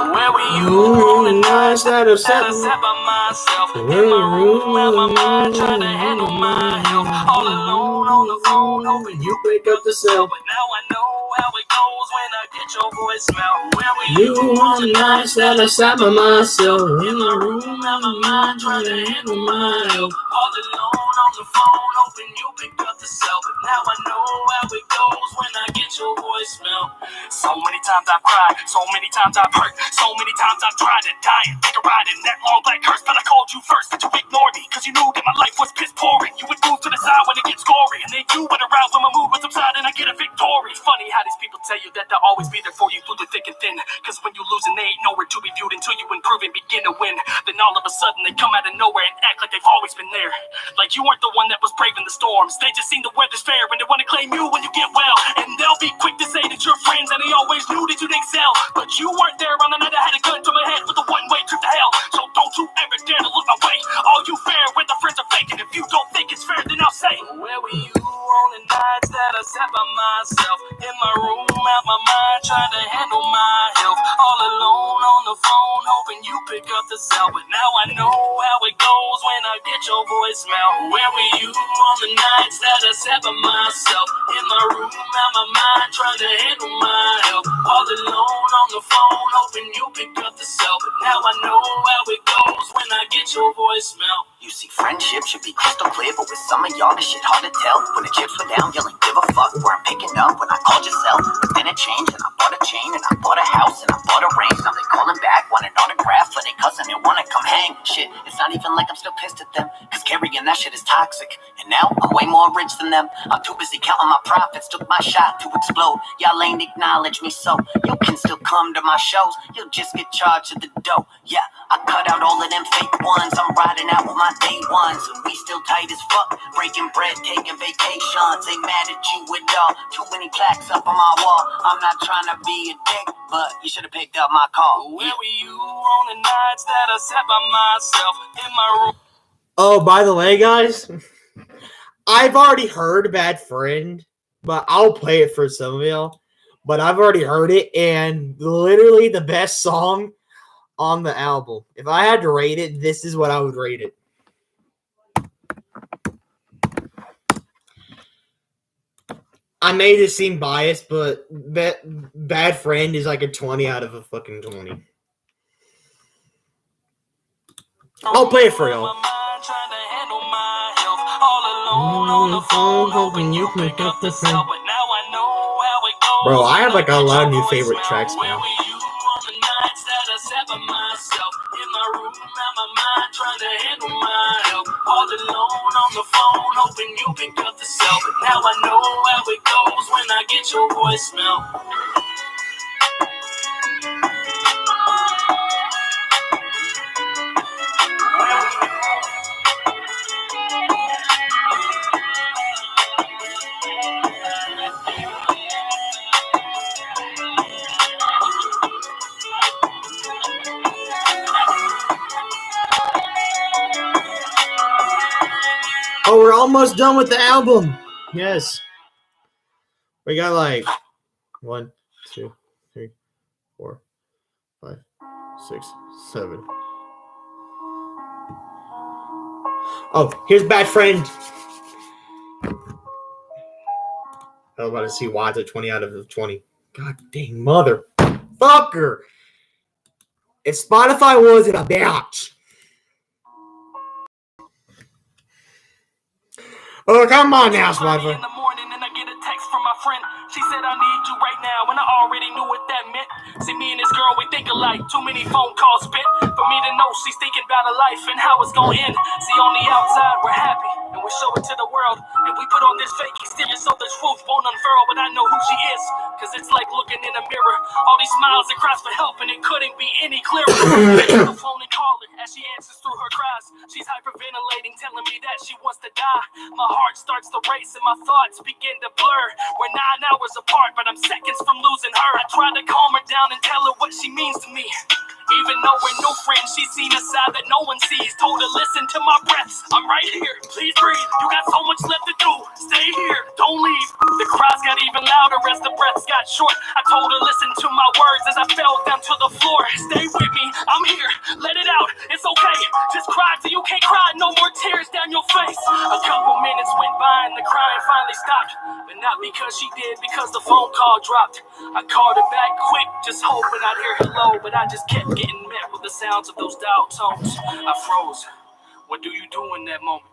Where were you on the nights that I sat by myself in my room, out my mind, trying to handle my health, all alone on the phone, hoping you pick up the cell. But now I know how it goes when I get your voicemail. Where were you on the nights that I sat by myself in my room, out my mind, trying to handle my health, all alone on the phone, hoping you pick up the cell. But now I know how it goes when I get your voicemail. So many times I've cried, so many times I've hurt, so many times I've tried to die and take a ride in that long black hearse. But I called you first, but you ignored me, cause you knew that my life was piss pouring. You would move to the side when it gets gory, and then you would arouse when my mood would subside and I get a victory. It's funny how these people tell you that they'll always be there for you through the thick and thin, cause when you lose and they ain't nowhere to be viewed until you improve and begin to win. Then all of a sudden they come out of nowhere and act like they've always been there, like you weren't the one that was braving the storms. They just seem to wear this fair and they want to claim you when you get well, and they'll be quick to say that you're friends and they always knew that you'd excel. But you weren't there on the night I had a gun to my head with a one-way trip to hell. So don't you ever dare to look my way. All you fair when the friends are fake, and if you don't think it's fair, then I'll say, where were you on the nights that I sat by myself in my room, out my mind, trying to handle my health, all alone on the phone, hoping you pick up the cell. But now I know how it goes when I get your voicemail. Where were you on the nights that I sat by myself in my room, out my mind, trying to handle my health, all alone on the phone, hoping you pick up the cell. But now I know how it goes when I get your voicemail. You see, friendship should be crystal clear, but with some of y'all, this shit hard to tell. When the chips were down, y'all ain't give a fuck. Weren't picking up when I called yourself. But then it changed, and I bought a chain, and I bought a house, and I bought a range. Now they calling back, want an autograph for their cousin, and wanna come hang. Shit, it's not even like I'm still pissed at them, cause carrying that shit is toxic. And now I'm way more rich than them. I'm too busy counting my profits, took my shot to explode. Y'all ain't acknowledge me, so you can still come to my shows. You'll just get charged to the dough. Yeah, I cut out all of them fake ones. I'm riding out with my day ones, and we still tight as fuck. Breaking bread, taking vacations. Ain't mad at you at all. Too many plaques up on my wall. I'm not trying to be a dick, but you should have picked up my call. Where were you on the nights that I sat by myself in my room? Oh, by the way, guys, I've already heard Bad Friend, but I'll play it for some of y'all. But I've already heard it, and literally the best song on the album. If I had to rate it, this is what I would rate it. I made it seem biased, but Bad Friend is like a 20 out of a fucking 20. I'll play it for y'all. On the phone, hoping you pick up the phone. Bro, I have like a lot of new favorite tracks now. Trying to handle my health, all alone on the phone, hoping you pick up the cell. But now I know how it goes when I get your voicemail. Oh, we're almost done with the album. Yes. We got like 1, 2, 3, 4, 5, 6, 7. Oh, here's Bad Friend. I was about to see why it's a 20 out of 20. God dang motherfucker. If Spotify wasn't a bitch. Oh, come on now, Spotify. In the morning and I get a text from my said I need you right now, and I already knew what that meant. See, me and this girl, we think alike. Too many phone calls spent for me to know she's thinking about her life and how it's gonna end. See, on the outside, we're happy, and we show it to the world. And we put on this fake exterior so the truth won't unfurl. But I know who she is, cause it's like looking in a mirror. All these smiles and cries for help, and it couldn't be any clearer. The phone and call her as she answers through her cries. She's hyperventilating, telling me that she wants to die. My heart starts to race and my thoughts begin to blur. We're 9 hours apart, but I'm seconds from losing her. I try to calm her down and tell her what she means to me. Even though we're new friends, she's seen a side that no one sees. Told her, listen to my breaths, I'm right here. Please breathe, you got so much left to do. Stay here, don't leave. The cries got even louder as the breaths got short. I told her, listen to my words as I fell down to the floor. Stay with me, I'm here, let it out, it's okay. Just cry till you can't cry, no more tears down your face. A couple minutes went by and the crying finally stopped. But not because she did, because the phone call dropped. I called her back quick, just hoping I'd hear hello. But I just kept getting met with the sounds of those dial tones. I froze. What do you do in that moment?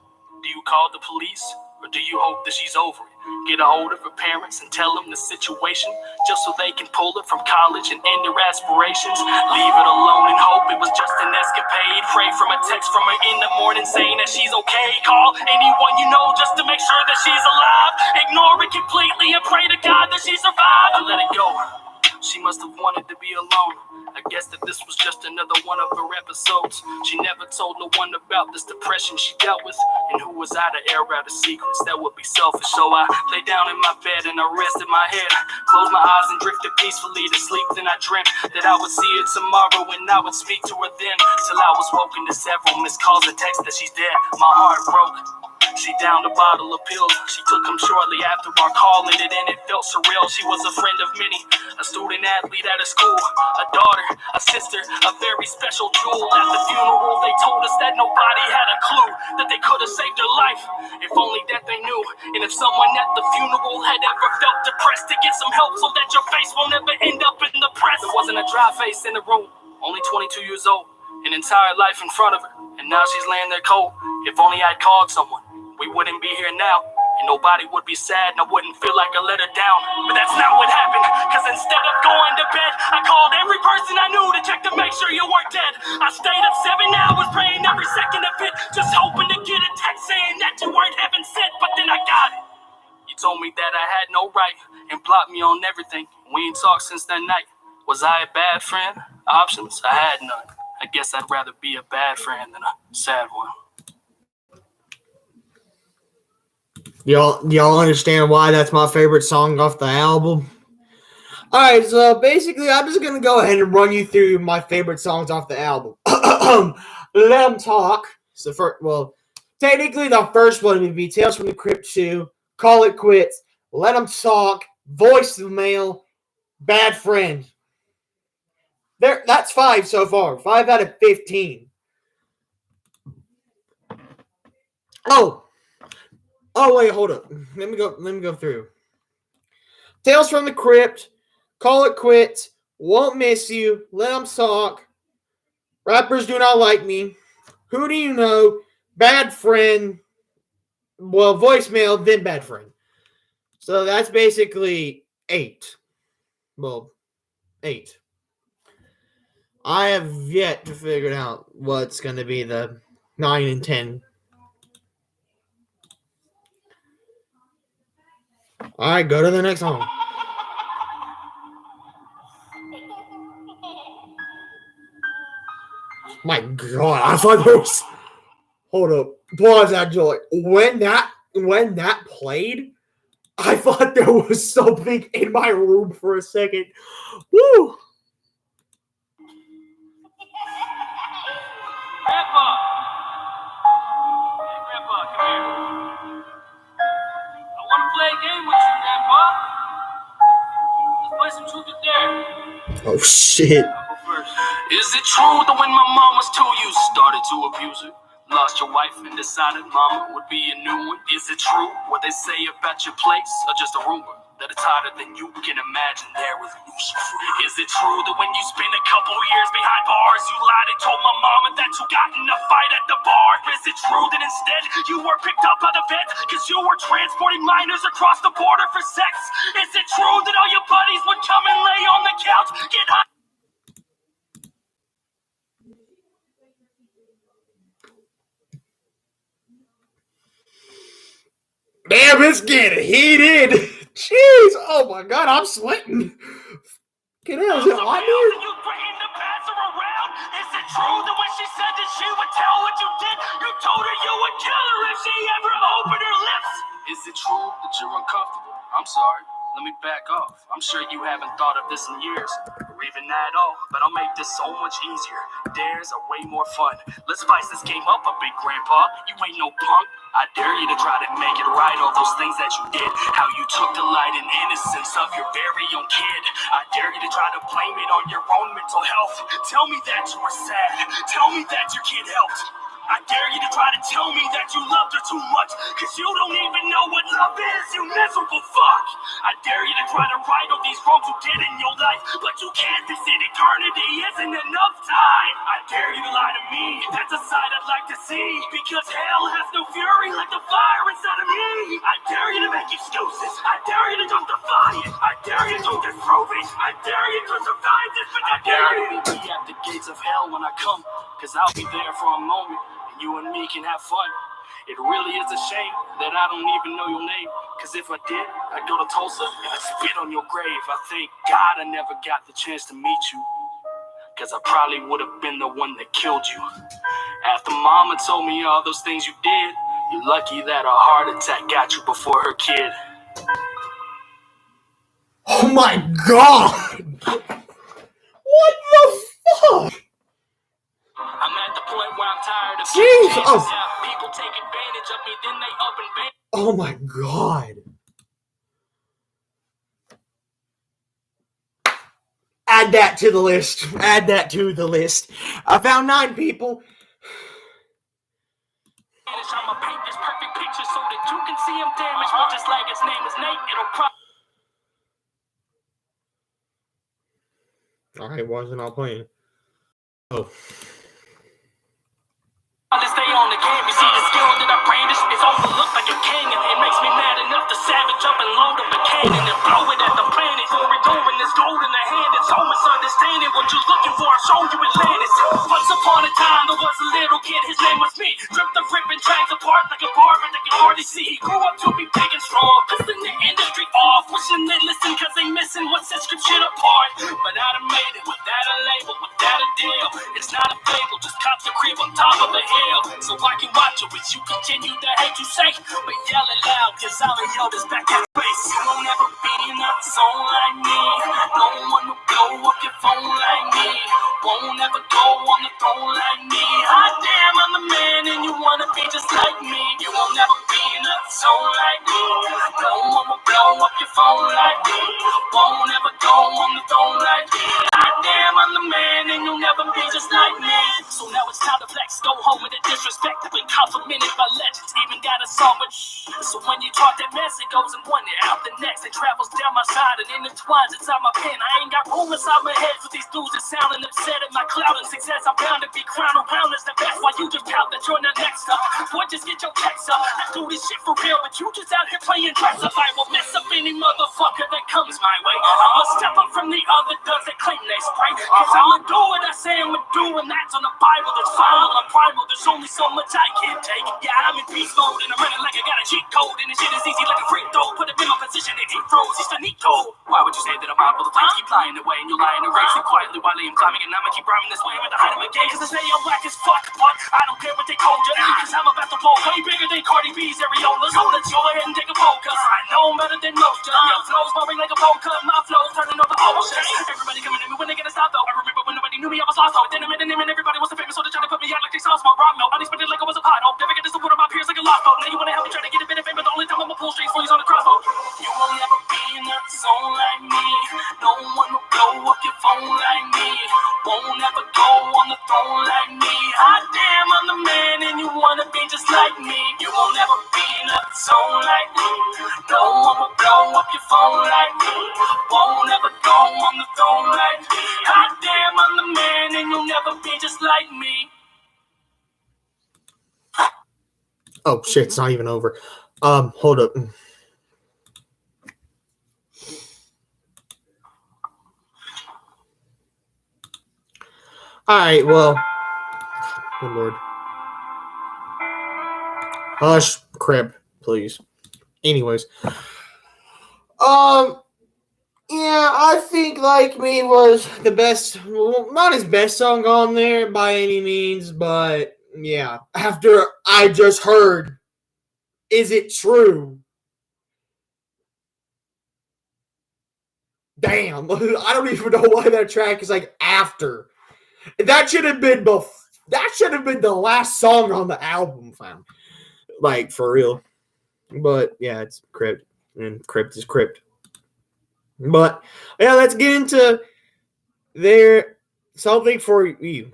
Do you call the police? Or do you hope that she's over it? Get a hold of her parents and tell them the situation, just so they can pull her from college and end her aspirations. Leave it alone and hope it was just an escapade. Pray from a text from her in the morning saying that she's okay. Call anyone you know just to make sure that she's alive. Ignore it completely and pray to God that she survived. I let it go. She must have wanted to be alone. I guess that this was just another one of her episodes. She never told no one about this depression she dealt with. And who was I to air out the secrets? That would be selfish. So I lay down in my bed and I rested my head. Closed my eyes and drifted peacefully to sleep. Then I dreamt that I would see her tomorrow and I would speak to her then. Till I was woken to several missed calls and texts that she's dead. My heart broke. She downed a bottle of pills. She took them shortly after our call ended, and it felt surreal. She was a friend of many, a student athlete at a school, a daughter, a sister, a very special jewel. At the funeral, they told us that nobody had a clue that they could have saved her life, if only that they knew. And if someone at the funeral had ever felt depressed, to get some help so that your face won't ever end up in the press. There wasn't a dry face in the room, only 22 years old, an entire life in front of her, and now she's laying there cold. If only I'd called someone, we wouldn't be here now, and nobody would be sad, and I wouldn't feel like I let her down. But that's not what happened, cause instead of going to bed, I called every person I knew to check to make sure you weren't dead. I stayed up 7 hours praying every second of it, just hoping to get a text saying that you weren't heaven sent, but then I got it. You told me that I had no right, and blocked me on everything. We ain't talked since that night. Was I a bad friend? Options? I had none. I guess I'd rather be a bad friend than a sad one. Y'all understand why that's my favorite song off the album? Alright, so basically I'm just gonna go ahead and run you through my favorite songs off the album. Let 'Em Talk. So technically the first one would be Tales from the Crypt 2, Call It Quits, Let 'Em Talk, Voicemail, Bad Friend. That's 5 so far. 5 out of 15. Oh wait, hold up. Let me go through. Tales from the Crypt, Call It Quits, Won't Miss You, Let 'Em Talk, Rappers Do Not Like Me, Who Do You Know, Bad Friend, Voicemail, then Bad Friend. So that's basically 8. 8. I have yet to figure out what's going to be the 9 and 10. All right, go to the next song. My God, I thought there was. Hold up, pause that joy. When that played, I thought there was something in my room for a second. Woo! Grandpa! Hey, Grandpa, come here. I want to play a game with you, Grandpa. Let's play some truth or dare. Oh, shit. I'll go first. Is it true that when my mom was 2, you started to abuse her? Lost your wife and decided mama would be a new one? Is it true what they say about your place, or just a rumor that it's harder than you can imagine there with Lucifer? Is it true that when you spent a couple years behind bars, you lied and told my mama that you got in a fight at the bar? Is it true true that instead you were picked up by the feds because you were transporting minors across the border for sex? Is it true that all your buddies would come and lay on the couch, get high? Damn, it's getting heated. Jeez, oh my god, I'm sweating. Get out, is it hot in here? You threatened to pass her around? Is it true that when she said that she would tell what you did, you told her you would kill her if she ever opened her lips? Is it true that you're uncomfortable? I'm sorry. Let me back off. I'm sure you haven't thought of this in years, or even at all, but I'll make this so much easier. Dares are way more fun. Let's spice this game up a bit, Grandpa. You ain't no punk. I dare you to try to make it right, all those things that you did. How you took delight in innocence of your very own kid. I dare you to try to blame it on your own mental health. Tell me that you were sad. Tell me that your kid helped. I dare you to try to tell me that you loved her too much, cause you don't even know what love is, you miserable fuck. I dare you to try to right all these wrongs you did in your life, but you can't, this eternity isn't enough time. I dare you to lie to me, that's a sight I'd like to see, because hell has no fury like the fire inside of me. I dare you to make excuses, I dare you to don't defy it, I dare you to disprove it, I dare you to survive this, but I dare you to meet me at the gates of hell when I come, cause I'll be there for a moment. You and me can have fun. It really is a shame that I don't even know your name. Cause if I did, I'd go to Tulsa and I'd spit on your grave. I thank God I never got the chance to meet you. Cause I probably would have been the one that killed you. After Mama told me all those things you did, you're lucky that a heart attack got you before her kid. Oh my god! What the fuck? I'm at the point where I'm tired of Jeez, people take advantage of me, then they up and bang. Oh my god. Add that to the list. Add that to the list. I found 9 people. I'ma paint this perfect picture so that you can see him damaged, but just like its name is Nate, it'll Alright, why is it not playing? Oh. to stay on the game. You see the skill that I brandish, it's overlooked like a king, and it makes me mad enough to savage up and load up a cannon and blow it at the planet. For enduring this gold in the hand, it's so misunderstanding. What you're looking for, I'll show you Atlantis. Once upon a time, there was a little kid, his name was me. Ripped the ripping tracks apart like a barber that can hardly see. He grew up to be big and strong, pissing the industry off, wishing they listen cause they missing what sets good shit apart. But I done made it without a label, without a deal. It's not a fable, just cop the crib on top of the hill. So I can watch you as you continue to hate you say, but yell it loud, cause I'ma yell this back in face. You won't ever be in a zone like me. Don't wanna blow up your phone like me. Won't ever go on the throne like me. Hot damn, I'm the man and you wanna be just like me. You won't ever be in a zone like me. Don't wanna blow up your phone like me. Won't ever go on the throne like me. Hot damn, I'm the man and you'll never be just like me. So now it's time to flex, go home with the disrespect. I've been complimented by legends, even got a song with so when you talk that mess, it goes in one ear out the next. It travels down my side and intertwines inside my pen. I ain't got room inside my head for these dudes that sounding upset at my cloud and success. I'm bound to be crowned around as the best. While you just pout that you're not next up. Boy, just get your checks up. I do this shit for real, but you just out here playing dress up. I will mess up any motherfucker that comes my way. I'ma step up from the other dudes that claim they spray. Cause I'ma do what I say I'ma do, and that's on the Bible. That's final and primal. There's only so much I can take. Yeah, I'm in beast mode and I'm running like I got a cheat code. And the shit is easy like a free throw. Put him in my position and he throws. He's finito. Why would you say that I'm out of the fight? Keep lying away and you're lying to race it quietly while I'm climbing. And I'ma keep rhyming this way with the height of my game. Cause they say I'm whack as fuck, but I don't care what they told you. Cause I'm about to blow way bigger than Cardi B's areolas. So let's go ahead and take a poll, cause I know I'm better than most. Your flow's blowing like a bowl cut. My flow's turning over oceans. Everybody coming at me when they get a stop though. I remember when nobody knew me, I was lost though. Then I made a name and everybody was the famous, so they tried to put me out like they saw small rock milk. I spent it like I was a pot. Never get the support of my peers like a lost boat. Now you wanna help me try to get a bit of fame, but the only time I'ma pull strings for you's on the crossbow. You won't ever be in a zone like me. Don't wanna blow up your phone like me. Won't ever go on the throne like me. Hot damn, I'm the man and you wanna be just like me. You won't ever be Oh shit, it's not even over. Hold up. All right, well, good lord. Hush, crib, please. Anyways, yeah, I think Like Me was the best, well, not his best song on there by any means, but yeah, after I just heard, Is It True? Damn, I don't even know why that track is like after. That should have been the last song on the album, fam. Like for real. But yeah, it's Crypt, and Crypt is Crypt. But yeah, let's get into their something for you.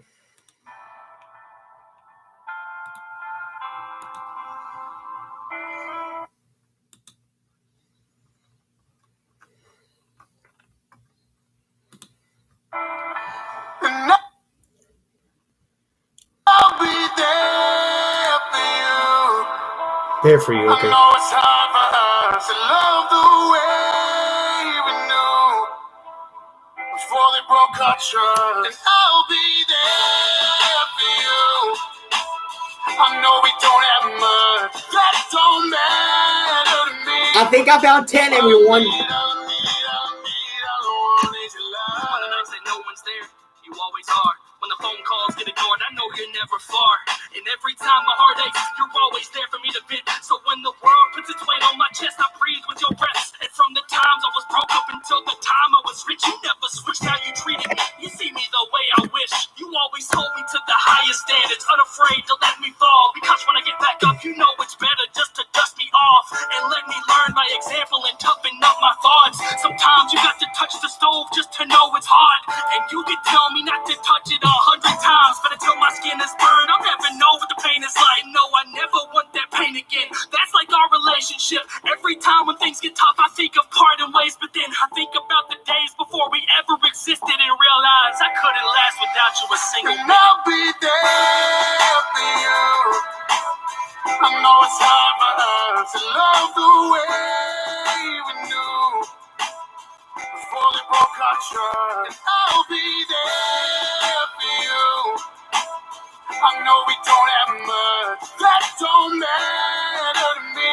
And I'll be there for you. There for you, I okay. know it's hard for us to love the way we knew before they broke our trust. And I'll be there for you. I know we don't have much. That don't matter to me. I think I found 10, everyone. All I want is your love. On the nights that no one's there, you always are. When the phone calls get ignored, I know you're never far. And every time my heart aches, you're always there for me to vent. So when the world puts its weight on my chest, I breathe with your breath. And from the times I was broke up until the time I was rich, you never switched how you treated me. You see me the way I wish. You always hold me to the highest standards, unafraid to let me fall. Because when I get back up, you know it's better just to dust me off and let me learn by example and toughen up my thoughts. Sometimes you got to touch the stove just to know it's hot. And you can tell me not to touch it 100 times, but until my skin is burned, I'll never know what the pain is like. No, I never want that pain again. That's like our relationship. Every time when things get tough, I think of parting ways, but then I think about the days before we ever existed and realize I couldn't last without you a single And minute. I'll be there for you. I know it's hard for us to love the way we knew before they broke our trust. And I'll be there for you. I know we don't have much. That don't matter to me.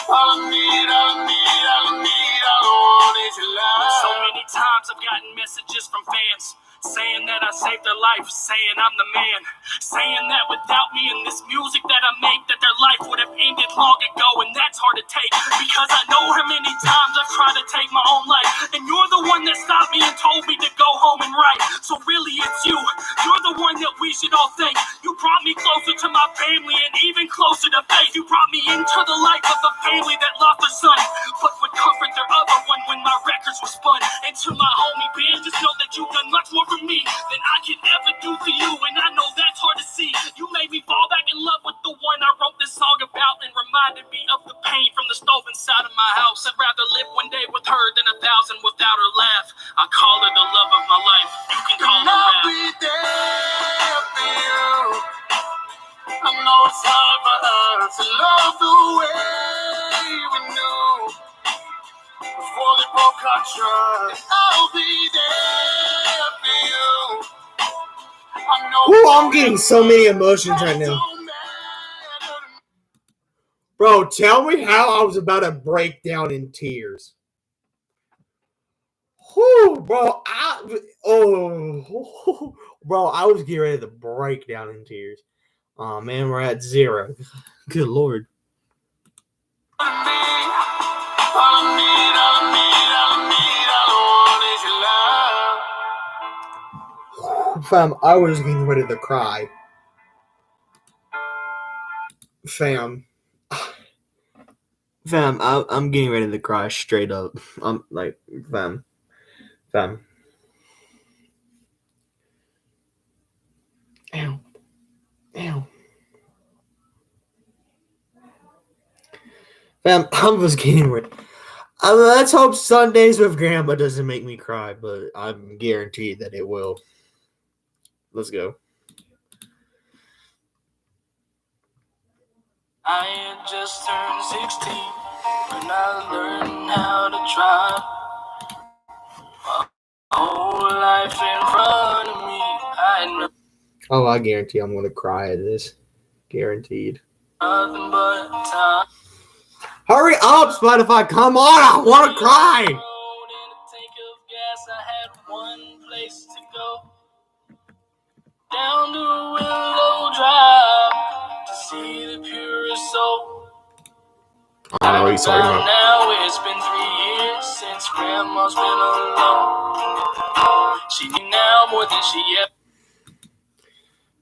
All I need, all I want is your love. So many times I've gotten messages from fans saying that I saved their life, saying I'm the man, saying that without me and this music that I make, that their life would have ended long ago. And that's hard to take, because I know how many times I've tried to take my own life, and you're the one that stopped me and told me to go home and write. So really it's you, you're the one that we should all thank. You brought me closer to my family and even closer to faith. You brought me into the life of a family that lost their son, but would comfort their other one when my records were spun. And to my homie Ben, just know that you've done much more for me than I could ever do for you. And I know that's hard to see. You made me fall back in love with the one I wrote this song about, and reminded me of the pain from the stove inside of my house. I'd rather live one day with her than 1,000 without her laugh. I call her the love of my life. You can call And her I'll rap. be there for you. I know it's hard for us to love the way we knew before they broke our trust. And I'll be there for you. I know Ooh, I'm getting so many emotions right now. Bro, tell me how I was about to break down in tears. Whew, bro, bro, I was getting ready to break down in tears. Oh man, we're at 0. Good lord. Fam, I was getting ready to cry. Fam, I'm getting ready to cry straight up. I'm like, fam. Ow. Fam, I was getting ready. Let's hope Sundays with Grandma doesn't make me cry, but I'm guaranteed that it will. Let's go. I had just turned 16 when I learned how to drive. My whole life in front of me, I know Oh, I guarantee I'm gonna cry at this. Guaranteed. nothing but time. Hurry up, Spotify! Come on, I want to cry. In a tank of gas, I had one place to go. Down to Willow Drive to see the purest soul. I know what he's talking about. Now it's been 3 years since Grandma's been alone. She need now more than she ever.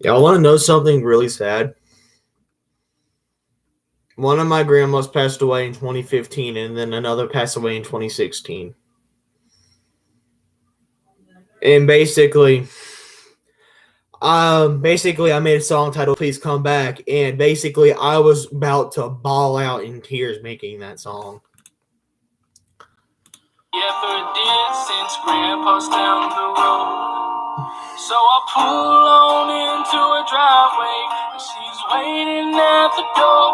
Y'all want to know something really sad? One of my grandmas passed away in 2015, and then another passed away in 2016. And basically, I made a song titled "Please Come Back," and basically, I was about to bawl out in tears making that song. Ever did since Grandpa's down the road. So I pull on into a driveway, and she's waiting at the door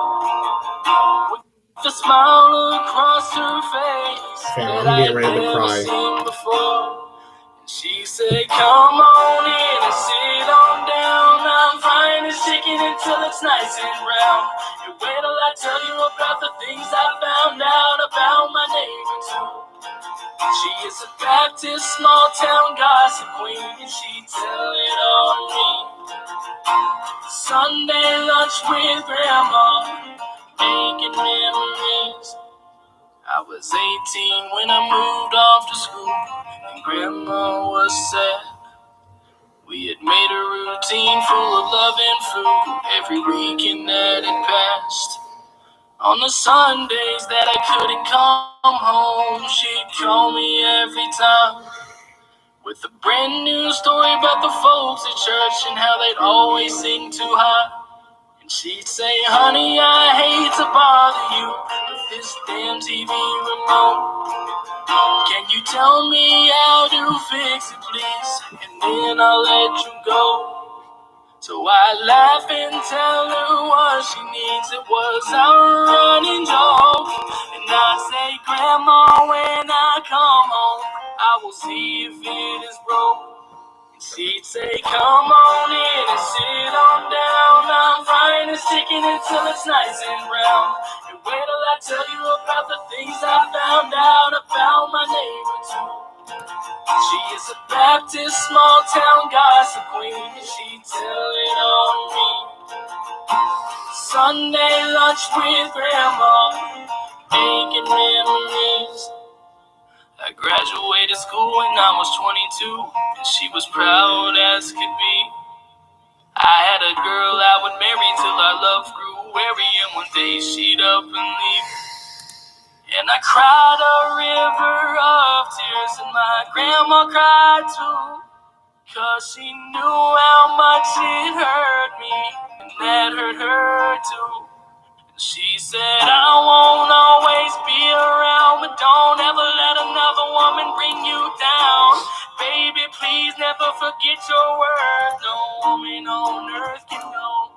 with a smile across her face Fam, that I'm getting I'd ready to never cry. seen before. And she said, "Come on in and sit on down. I'm frying this chicken until it's nice and brown. You wait till I tell you about the things I found out about my neighbor too. She is a Baptist small town gossip queen, and she tell it on me. Sunday lunch with Grandma, making memories. I was 18 when I moved off to school, and Grandma was sad. We had made a routine full of love and food every weekend that had passed. On the Sundays that I couldn't come home, she'd call me every time with a brand new story about the folks at church and how they'd always sing too high. And she'd say, "Honey, I hate to bother you with this damn TV remote. Can you tell me how to fix it, please? And then I'll let you go." So I laugh and tell her what she needs. It was our running joke. And I say, "Grandma, when I come home, I will see if it is broke." And she'd say, "Come on in and sit on down. I'm frying this chicken until it's nice and brown. And wait till I tell you about the things I found out about my neighbor too. She is a Baptist small town gossip queen, and she tell it on me. Sunday lunch with Grandma, making memories. I graduated school when I was 22, and she was proud as could be. I had a girl I would marry till our love grew weary, and one day she'd up and leave. And I cried a river of tears, and my grandma cried too, 'cause she knew how much it hurt me, and that hurt her too. And she said, "I won't always be around, but don't ever let another woman bring you down. Baby, please never forget your worth. No woman on earth can know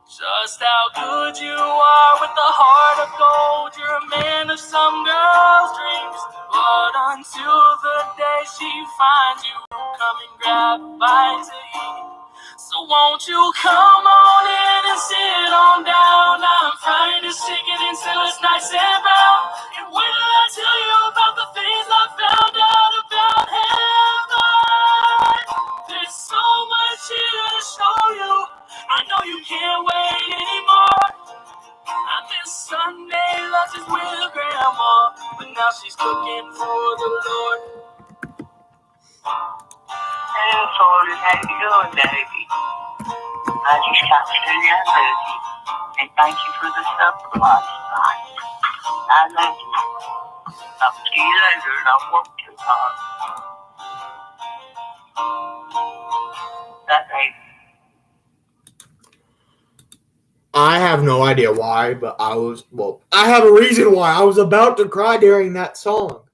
just how good you are with a heart of gold. You're a man of some girls' dreams, but until the day she finds you, come and grab a bite to eat. So won't you come on in and sit on down? I'm frying this chicken until it's nice and brown. And wait till I tell you about the things I found out about heaven. There's so much here to show you. I know you can't wait anymore. I miss Sunday lunches with Grandma, but now she's cooking for the Lord." Hey, Florida, how you doing, baby? I just got through your movie, and thank you for the supper last night. I love you. I'll see you later, and I'll work too hard. That baby. I have no idea why, but I have a reason why. I was about to cry during that song.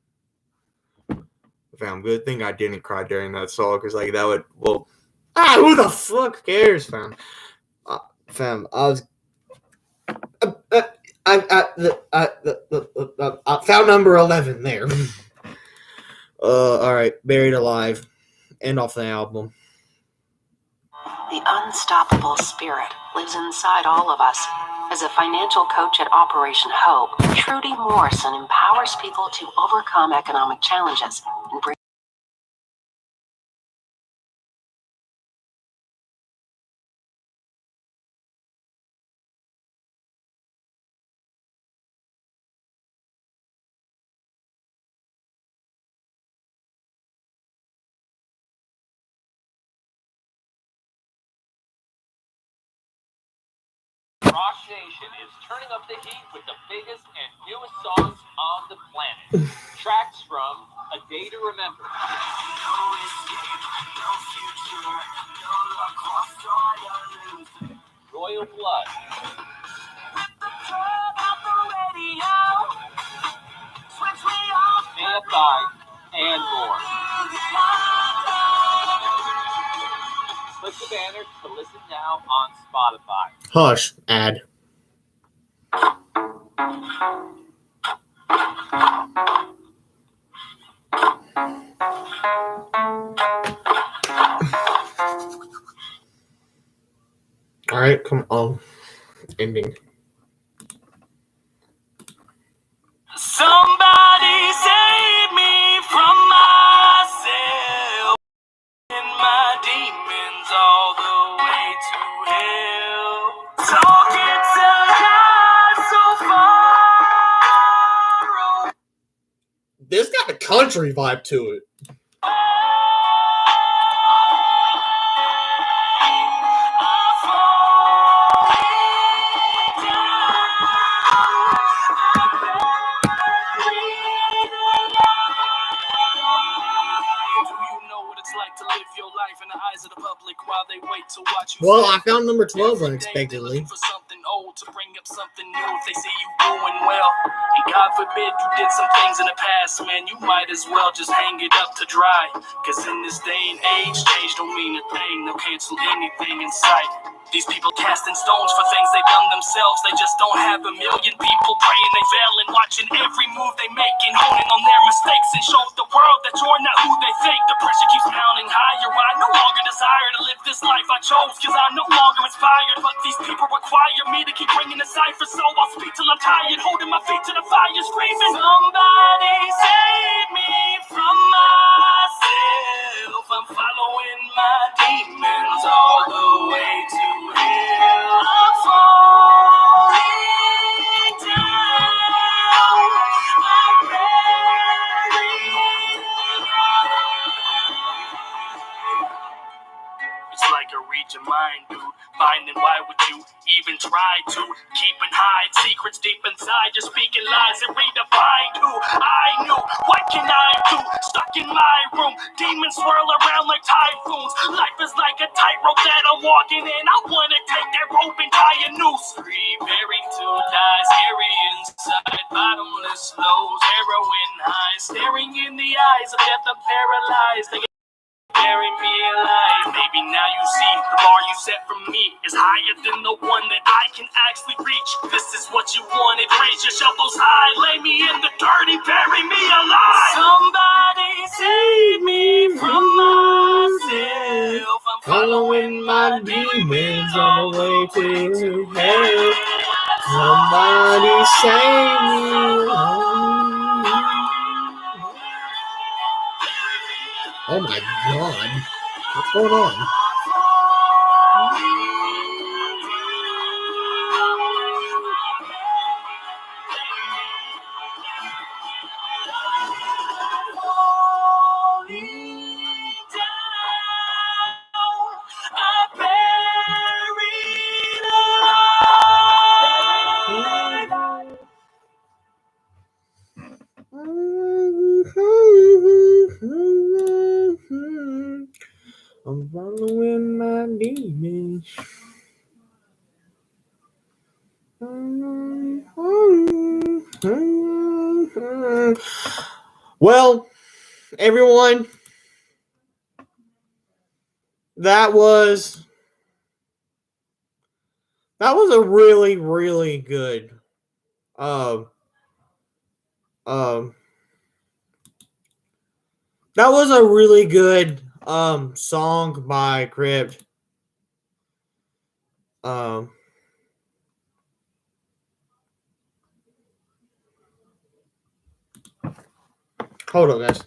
Fam, good thing I didn't cry during that song, because like that would, who the fuck cares, fam? Fam, I was, found number 11 there. All right, Buried Alive. End off the album. The unstoppable spirit lives inside all of us. As a financial coach at Operation Hope, Trudy Morrison empowers people to overcome economic challenges and bring Rock Nation is turning up the heat with the biggest and newest songs on the planet. Tracks from A Day to Remember. Royal Blood. AFI, and more. Click the banner to listen now on Spotify. Hush, ad. All right, come on. Ending. Somebody save me from myself and my demons all the way to hell. Talking to God so far. This got a country vibe to it. Well, I found number 12 unexpectedly. For something old to bring up something new if they see you doing well. And God forbid you did some things in the past, man, you might as well just hang it up to dry. Cause in this day and age, change don't mean a thing. They'll cancel anything in sight. These people casting stones for things they've done themselves. They just don't have a million people praying they fail and watching every move they make and honing on their mistakes and show the world that you're not who they think. The pressure keeps mounting higher. I no longer desire to live this life I chose cause I'm no longer inspired. But these people require me to keep bringing the cipher, so I'll speak till I'm tired, holding my feet to the fire, screaming, somebody save me from myself. I'm following my demons all the way to hell. I'm falling down. I'm buried. It's like a read your mind, dude. Finding why would you even try to keep and hide secrets deep inside? You're speaking lies and redefined who I knew. What can I do? Stuck in my room. Demons swirl around like typhoons. Life is like a tightrope that I'm walking in. I wanna take that rope and tie a noose. Free, buried to die, scary inside. Bottomless lows, heroin highs. Staring in the eyes of death, I'm paralyzed. They bury me alive. Maybe now you see the bar you set for me is higher than the one that I can actually reach. This is what you wanted. Raise your shovels high. Lay me in the dirt and bury me alive. Somebody save me from myself. I'm Following my demons all the way to hell. Somebody save me. Oh my god. What's going on? I'm following my demons. Well, everyone, that was a really, really good Um, that was a really good song by Crypt. Hold on, guys.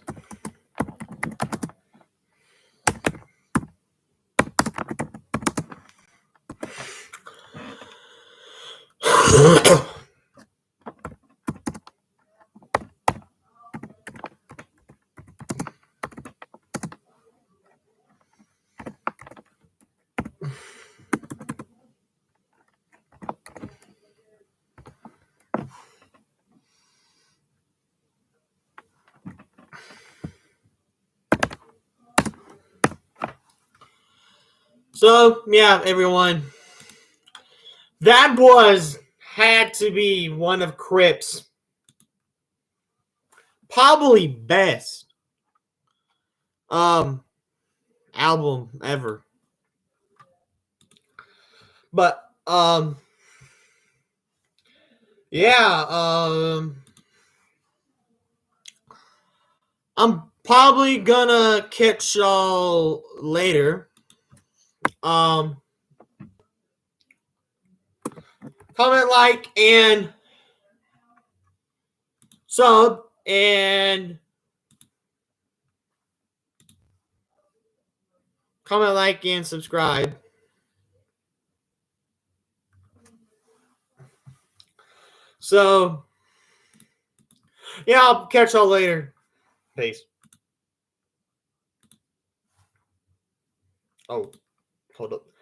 So, yeah, everyone. That had to be one of Crypt's probably best album ever. But yeah, I'm probably gonna catch y'all later. Comment, like, and sub, and comment, like, and subscribe. So, yeah, I'll catch y'all later. Peace. Oh, hold up.